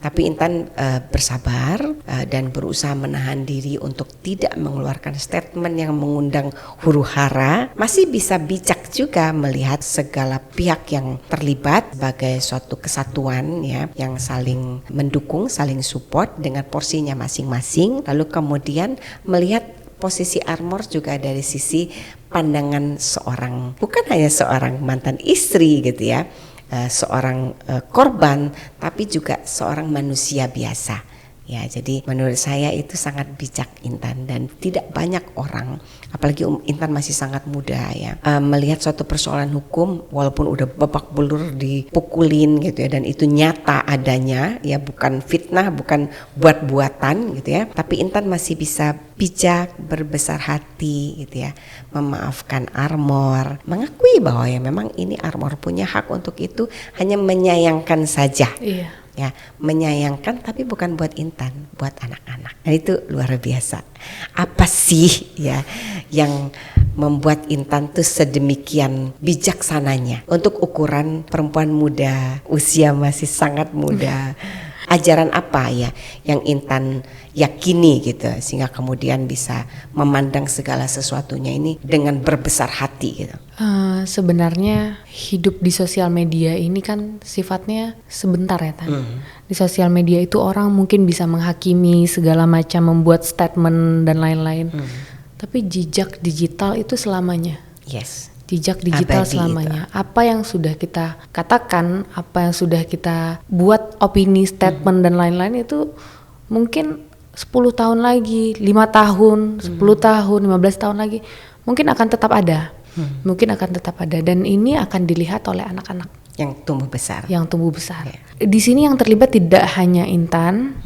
Speaker 2: Tapi Intan bersabar dan berusaha menahan diri untuk tidak mengeluarkan statement yang mengundang huru hara. Masih bisa bijak juga melihat segala pihak yang terlibat sebagai suatu kesatuan ya, yang saling mendukung, saling support dengan porsinya masing-masing. Lalu kemudian melihat posisi Armor juga dari sisi pandangan seorang, bukan hanya seorang mantan istri gitu ya, seorang korban, tapi juga seorang manusia biasa Ya, jadi menurut saya itu sangat bijak Intan, dan tidak banyak orang, apalagi Intan masih sangat muda ya, melihat suatu persoalan hukum walaupun udah babak belur dipukulin gitu ya, dan itu nyata adanya ya, bukan fitnah, bukan buat-buatan gitu ya, tapi Intan masih bisa bijak, berbesar hati gitu ya, memaafkan Armor, mengakui bahwa ya memang ini Armor punya hak untuk itu, hanya menyayangkan saja.
Speaker 1: Iya.
Speaker 2: Ya, menyayangkan tapi bukan buat Intan, buat anak-anak. Nah, itu luar biasa. Apa sih ya yang membuat Intan tuh sedemikian bijaksananya untuk ukuran perempuan muda, usia masih sangat muda? Ajaran apa ya yang Intan yakini gitu, sehingga kemudian bisa memandang segala sesuatunya ini dengan berbesar hati gitu?
Speaker 1: Sebenarnya hidup di sosial media ini kan sifatnya sebentar ya Tan. Di sosial media itu orang mungkin bisa menghakimi segala macam, membuat statement dan lain-lain. Tapi jejak digital itu selamanya.
Speaker 2: Yes.
Speaker 1: Jejak digital
Speaker 2: Abadi
Speaker 1: selamanya. Itu. Apa yang sudah kita katakan, apa yang sudah kita buat opini, statement dan lain-lain itu mungkin 10 tahun lagi, 5 tahun, 10 tahun, 15 tahun lagi mungkin akan tetap ada. Mungkin akan tetap ada, dan ini akan dilihat oleh anak-anak
Speaker 2: yang tumbuh besar.
Speaker 1: Yeah. Di sini yang terlibat tidak hanya Intan,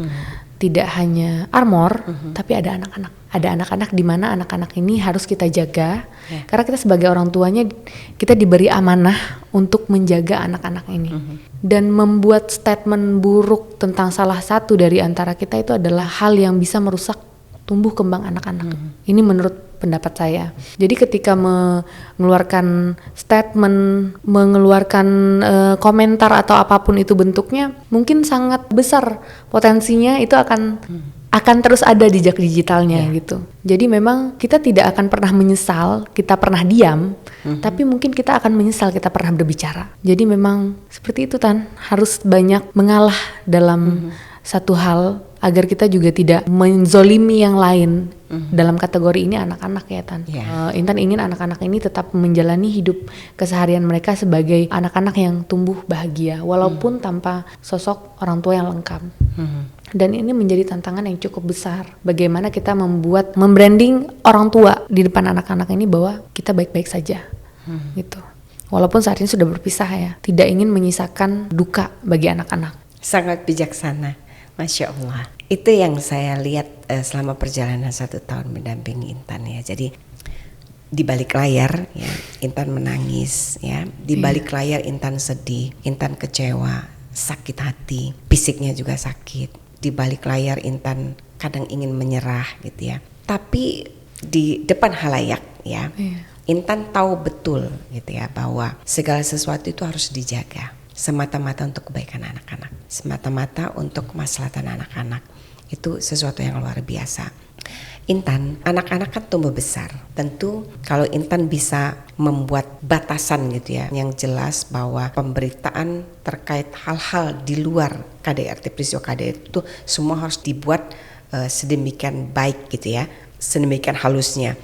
Speaker 1: tidak hanya Armor, tapi ada anak-anak. Ada anak-anak di mana anak-anak ini harus kita jaga, karena kita sebagai orang tuanya kita diberi amanah untuk menjaga anak-anak ini. Dan membuat statement buruk tentang salah satu dari antara kita itu adalah hal yang bisa merusak tumbuh kembang anak-anak. Ini menurut pendapat saya. Jadi ketika mengeluarkan statement, mengeluarkan komentar atau apapun itu bentuknya, mungkin sangat besar potensinya itu akan terus ada jejak digitalnya gitu. Jadi memang kita tidak akan pernah menyesal kita pernah diam, tapi mungkin kita akan menyesal kita pernah berbicara. Jadi memang seperti itu Tan, harus banyak mengalah dalam satu hal agar kita juga tidak menzolimi yang lain. Dalam kategori ini anak-anak ya Tan. Intan ingin anak-anak ini tetap menjalani hidup keseharian mereka sebagai anak-anak yang tumbuh bahagia walaupun tanpa sosok orang tua yang lengkap. Dan ini menjadi tantangan yang cukup besar. Bagaimana kita membranding orang tua di depan anak-anak ini bahwa kita baik-baik saja. Gitu. Walaupun saat ini sudah berpisah ya, tidak ingin menyisakan duka bagi anak-anak.
Speaker 2: Sangat bijaksana. Masya Allah. Itu yang saya lihat selama perjalanan 1 tahun mendampingi Intan ya. Jadi di balik layar ya Intan menangis ya, di balik layar Intan sedih, Intan kecewa, sakit hati, fisiknya juga sakit. Di balik layar Intan kadang ingin menyerah gitu ya. Tapi di depan halayak ya, Intan tahu betul gitu ya bahwa segala sesuatu itu harus dijaga. Semata-mata untuk kebaikan anak-anak, semata-mata untuk kemaslahatan anak-anak. Itu sesuatu yang luar biasa. Intan, anak-anak kan tumbuh besar. Tentu kalau Intan bisa membuat batasan gitu ya, yang jelas bahwa pemberitaan terkait hal-hal di luar KDRT, peristiwa KDRT itu semua harus dibuat sedemikian baik gitu ya, sedemikian halusnya.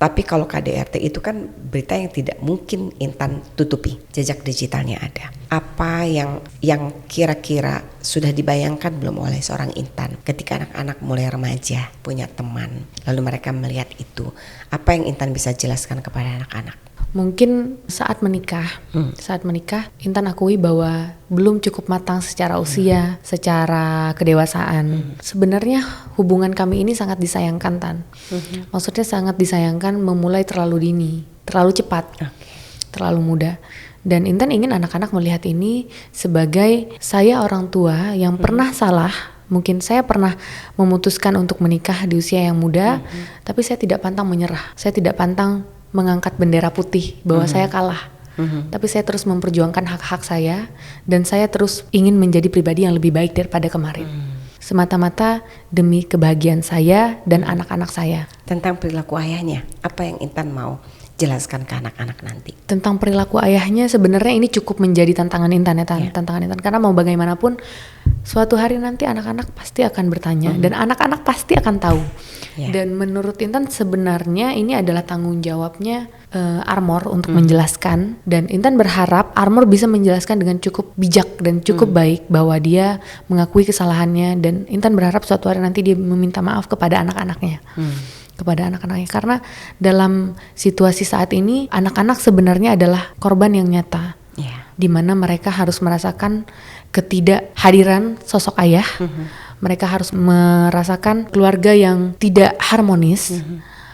Speaker 2: Tapi kalau KDRT itu kan berita yang tidak mungkin Intan tutupi, jejak digitalnya ada. Apa yang kira-kira sudah dibayangkan belum oleh seorang Intan ketika anak-anak mulai remaja, punya teman, lalu mereka melihat itu, apa yang Intan bisa jelaskan kepada anak-anak?
Speaker 1: Mungkin saat menikah Intan akui bahwa belum cukup matang secara usia, secara kedewasaan. Sebenarnya hubungan kami ini sangat disayangkan Tan. Maksudnya sangat disayangkan memulai terlalu dini, terlalu cepat, terlalu muda. Dan Intan ingin anak-anak melihat ini sebagai saya orang tua yang pernah salah. Mungkin saya pernah memutuskan untuk menikah di usia yang muda, tapi saya tidak pantang menyerah. Saya tidak pantang mengangkat bendera putih bahwa saya kalah. Tapi saya terus memperjuangkan hak-hak saya, dan saya terus ingin menjadi pribadi yang lebih baik daripada kemarin. Semata-mata demi kebahagiaan saya dan anak-anak saya.
Speaker 2: Tentang perilaku ayahnya, apa yang Intan mau jelaskan ke anak-anak nanti?
Speaker 1: Tentang perilaku ayahnya sebenarnya ini cukup menjadi tantangan Intan ya, tantangan Intan, karena mau bagaimanapun suatu hari nanti anak-anak pasti akan bertanya dan anak-anak pasti akan tahu. Dan menurut Intan sebenarnya ini adalah tanggung jawabnya Armor untuk menjelaskan, dan Intan berharap Armor bisa menjelaskan dengan cukup bijak dan cukup baik bahwa dia mengakui kesalahannya, dan Intan berharap suatu hari nanti dia meminta maaf kepada anak-anaknya. Karena dalam situasi saat ini anak-anak sebenarnya adalah korban yang nyata, di mana mereka harus merasakan ketidakhadiran sosok ayah. Mereka harus merasakan keluarga yang tidak harmonis,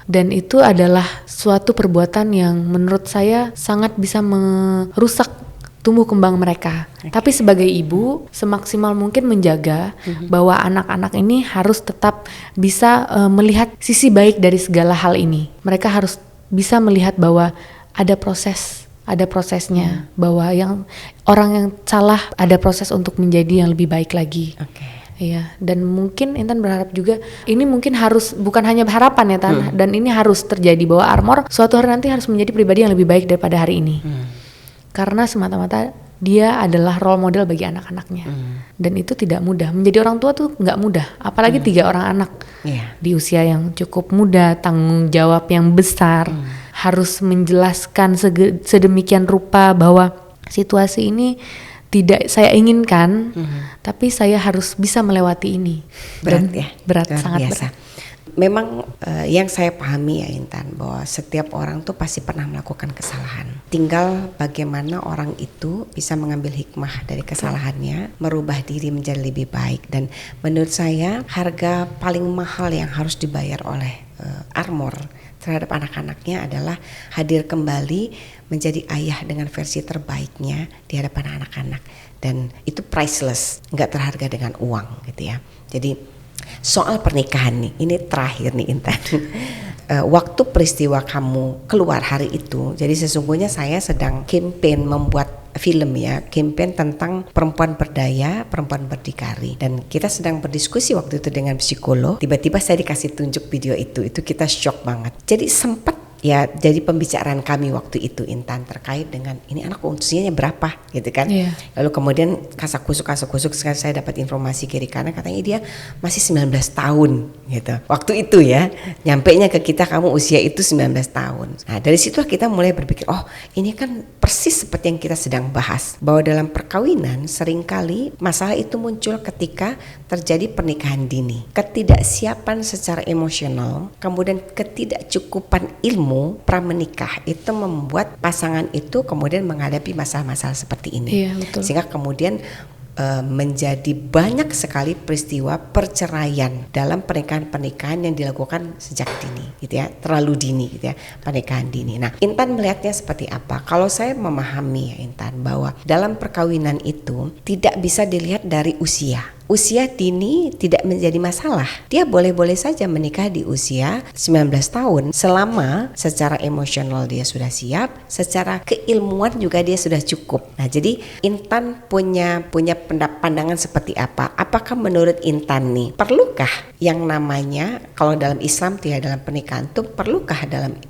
Speaker 1: dan itu adalah suatu perbuatan yang menurut saya sangat bisa merusak tumbuh kembang mereka. Tapi sebagai ibu semaksimal mungkin menjaga bahwa anak-anak ini harus tetap bisa melihat sisi baik dari segala hal ini. Mereka harus bisa melihat bahwa ada prosesnya, bahwa orang yang salah ada proses untuk menjadi yang lebih baik lagi. Iya, dan mungkin Intan berharap juga ini mungkin harus, bukan hanya harapan ya Tan, dan ini harus terjadi bahwa Armor suatu hari nanti harus menjadi pribadi yang lebih baik daripada hari ini. Karena semata-mata dia adalah role model bagi anak-anaknya. Dan itu tidak mudah. Menjadi orang tua tuh nggak mudah, apalagi 3 orang anak di usia yang cukup muda, tanggung jawab yang besar, harus menjelaskan sedemikian rupa bahwa situasi ini tidak saya inginkan, tapi saya harus bisa melewati ini. Berat, sangat
Speaker 2: biasa.
Speaker 1: berat.
Speaker 2: Memang yang saya pahami ya Intan, bahwa setiap orang tuh pasti pernah melakukan kesalahan. Tinggal bagaimana orang itu bisa mengambil hikmah dari kesalahannya, merubah diri menjadi lebih baik. Dan menurut saya harga paling mahal yang harus dibayar oleh Armor terhadap anak-anaknya adalah hadir kembali menjadi ayah dengan versi terbaiknya di hadapan anak-anak, dan itu priceless, nggak terharga dengan uang gitu ya. Jadi soal pernikahan nih, ini terakhir nih Intan. Waktu peristiwa kamu keluar hari itu, jadi sesungguhnya saya sedang campaign membuat film ya, campaign tentang perempuan berdaya, perempuan berdikari, dan kita sedang berdiskusi waktu itu dengan psikolog. Tiba-tiba saya dikasih tunjuk video itu kita shock banget. Jadi sempat ya jadi pembicaraan kami waktu itu Intan terkait dengan ini anak usianya berapa gitu kan. Lalu kemudian kasak-kusuk sekarang saya dapat informasi kiri kanan, katanya dia masih 19 tahun gitu. Waktu itu ya, nyampenya ke kita kamu usia itu 19 tahun. Nah dari situ kita mulai berpikir, oh ini kan persis seperti yang kita sedang bahas, bahwa dalam perkawinan seringkali masalah itu muncul ketika terjadi pernikahan dini. Ketidaksiapan secara emosional, kemudian ketidakcukupan ilmu pramenikah itu membuat pasangan itu kemudian menghadapi masalah-masalah seperti ini. Sehingga kemudian menjadi banyak sekali peristiwa perceraian dalam pernikahan-pernikahan yang dilakukan sejak dini gitu ya, terlalu dini gitu ya, pernikahan dini. Nah, Intan melihatnya seperti apa? Kalau saya memahami ya Intan, bahwa dalam perkawinan itu tidak bisa dilihat dari usia. Usia dini tidak menjadi masalah. Dia boleh-boleh saja menikah di usia 19 tahun selama secara emosional dia sudah siap, secara keilmuan juga dia sudah cukup. Nah, jadi Intan punya pandangan seperti apa? Apakah menurut Intan nih, perlukah yang namanya kalau dalam Islam ya, dalam pernikahan tuh perlukah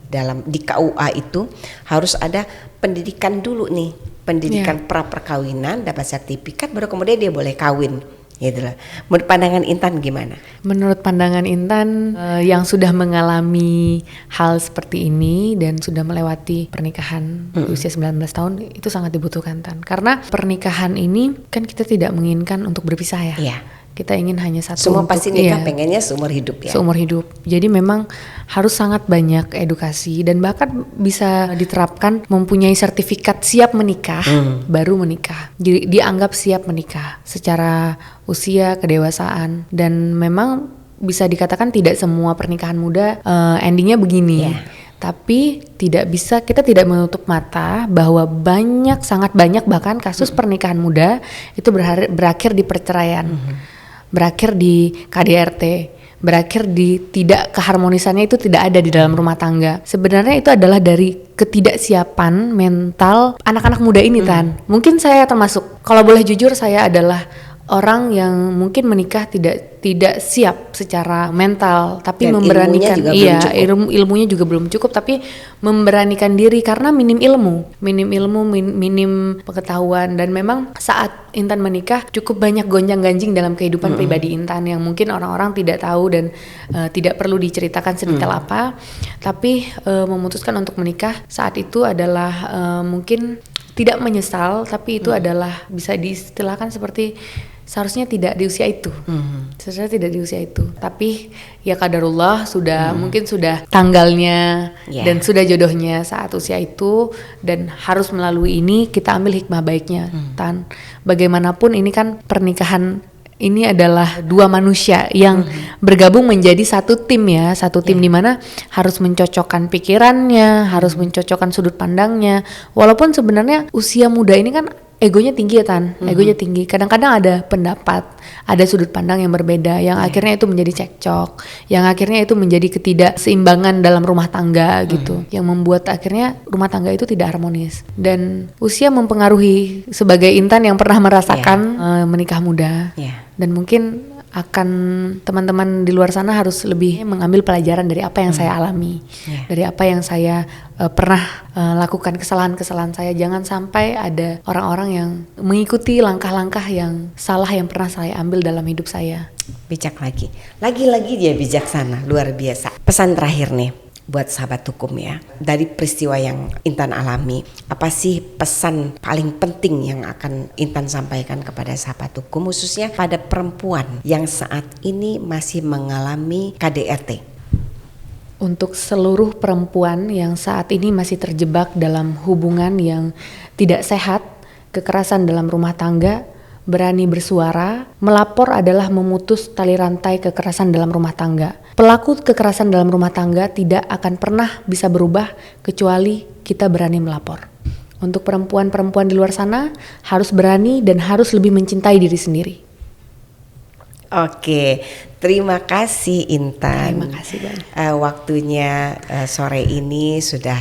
Speaker 2: dalam di KUA itu harus ada pendidikan dulu nih, pendidikan pra perkawinan, dapat sertifikat baru kemudian dia boleh kawin. Gitu lah. Menurut pandangan Intan gimana? Menurut pandangan Intan
Speaker 1: yang sudah mengalami hal seperti ini dan sudah melewati pernikahan usia 19 tahun, itu sangat dibutuhkan Tan. Karena pernikahan ini kan kita tidak menginginkan untuk berpisah ya. Kita ingin hanya satu.
Speaker 2: Semua pasti nikah pengennya seumur hidup ya.
Speaker 1: Seumur hidup. Jadi memang harus sangat banyak edukasi, dan bahkan bisa diterapkan mempunyai sertifikat siap menikah baru menikah. Dianggap siap menikah secara usia, kedewasaan, dan memang bisa dikatakan tidak semua pernikahan muda endingnya begini. Tapi kita tidak menutup mata bahwa sangat banyak bahkan kasus pernikahan muda itu berakhir di perceraian. Berakhir di KDRT, berakhir di tidak keharmonisannya itu tidak ada di dalam rumah tangga. Sebenarnya itu adalah dari ketidaksiapan mental anak-anak muda ini Tan. Mungkin saya termasuk, kalau boleh jujur saya adalah orang yang mungkin menikah tidak siap secara mental, tapi
Speaker 2: Dan
Speaker 1: memberanikan,
Speaker 2: ilmunya juga belum cukup.
Speaker 1: ilmunya juga belum cukup, tapi memberanikan diri karena minim ilmu, minim pengetahuan. Dan memang saat Intan menikah cukup banyak gonjang-ganjing dalam kehidupan pribadi Intan yang mungkin orang-orang tidak tahu dan tidak perlu diceritakan sedetail apa. Tapi memutuskan untuk menikah saat itu adalah mungkin tidak menyesal, tapi itu adalah bisa diistilahkan seperti seharusnya tidak di usia itu. Seharusnya tidak di usia itu. Tapi ya qadarullah sudah mungkin sudah tanggalnya dan sudah jodohnya saat usia itu, dan harus melalui ini kita ambil hikmah baiknya. Tan, bagaimanapun ini kan pernikahan ini adalah dua manusia yang bergabung menjadi satu tim ya, satu tim di mana harus mencocokkan pikirannya, harus mencocokkan sudut pandangnya. Walaupun sebenarnya usia muda ini kan egonya tinggi ya Tan, egonya tinggi. Kadang-kadang ada pendapat, ada sudut pandang yang berbeda, yang akhirnya itu menjadi cekcok, yang akhirnya itu menjadi ketidakseimbangan dalam rumah tangga gitu, yang membuat akhirnya rumah tangga itu tidak harmonis. Dan usia mempengaruhi sebagai Intan yang pernah merasakan menikah muda. Dan mungkin akan teman-teman di luar sana harus lebih mengambil pelajaran dari apa yang saya alami, dari apa yang saya pernah lakukan, kesalahan-kesalahan saya. Jangan sampai ada orang-orang yang mengikuti langkah-langkah yang salah yang pernah saya ambil dalam hidup saya.
Speaker 2: Bijak lagi dia bijaksana, luar biasa. Pesan terakhir nih buat sahabat hukum ya, dari peristiwa yang Intan alami, apa sih pesan paling penting yang akan Intan sampaikan kepada sahabat hukum, khususnya pada perempuan yang saat ini masih mengalami KDRT?
Speaker 1: Untuk seluruh perempuan yang saat ini masih terjebak dalam hubungan yang tidak sehat, kekerasan dalam rumah tangga, berani bersuara. Melapor adalah memutus tali rantai kekerasan dalam rumah tangga. Pelaku kekerasan dalam rumah tangga tidak akan pernah bisa berubah kecuali kita berani melapor. Untuk perempuan-perempuan di luar sana harus berani dan harus lebih mencintai diri sendiri.
Speaker 2: Oke, terima kasih Intan.
Speaker 1: Terima kasih banyak.
Speaker 2: Waktunya sore ini sudah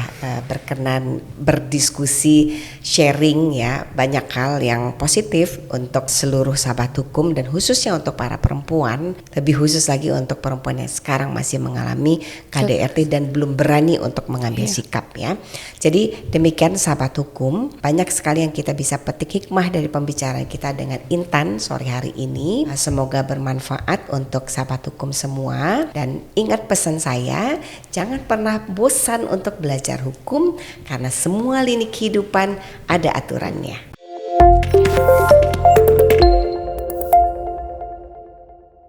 Speaker 2: berkenan berdiskusi, sharing ya, banyak hal yang positif untuk seluruh sahabat hukum dan khususnya untuk para perempuan, lebih khusus lagi untuk perempuan yang sekarang masih mengalami KDRT dan belum berani untuk mengambil sikap ya. Jadi demikian sahabat hukum, banyak sekali yang kita bisa petik hikmah dari pembicaraan kita dengan Intan sore hari ini. Semoga bermanfaat untuk sahabat hukum semua, dan ingat pesan saya, jangan pernah bosan untuk belajar hukum karena semua lini kehidupan ada aturannya.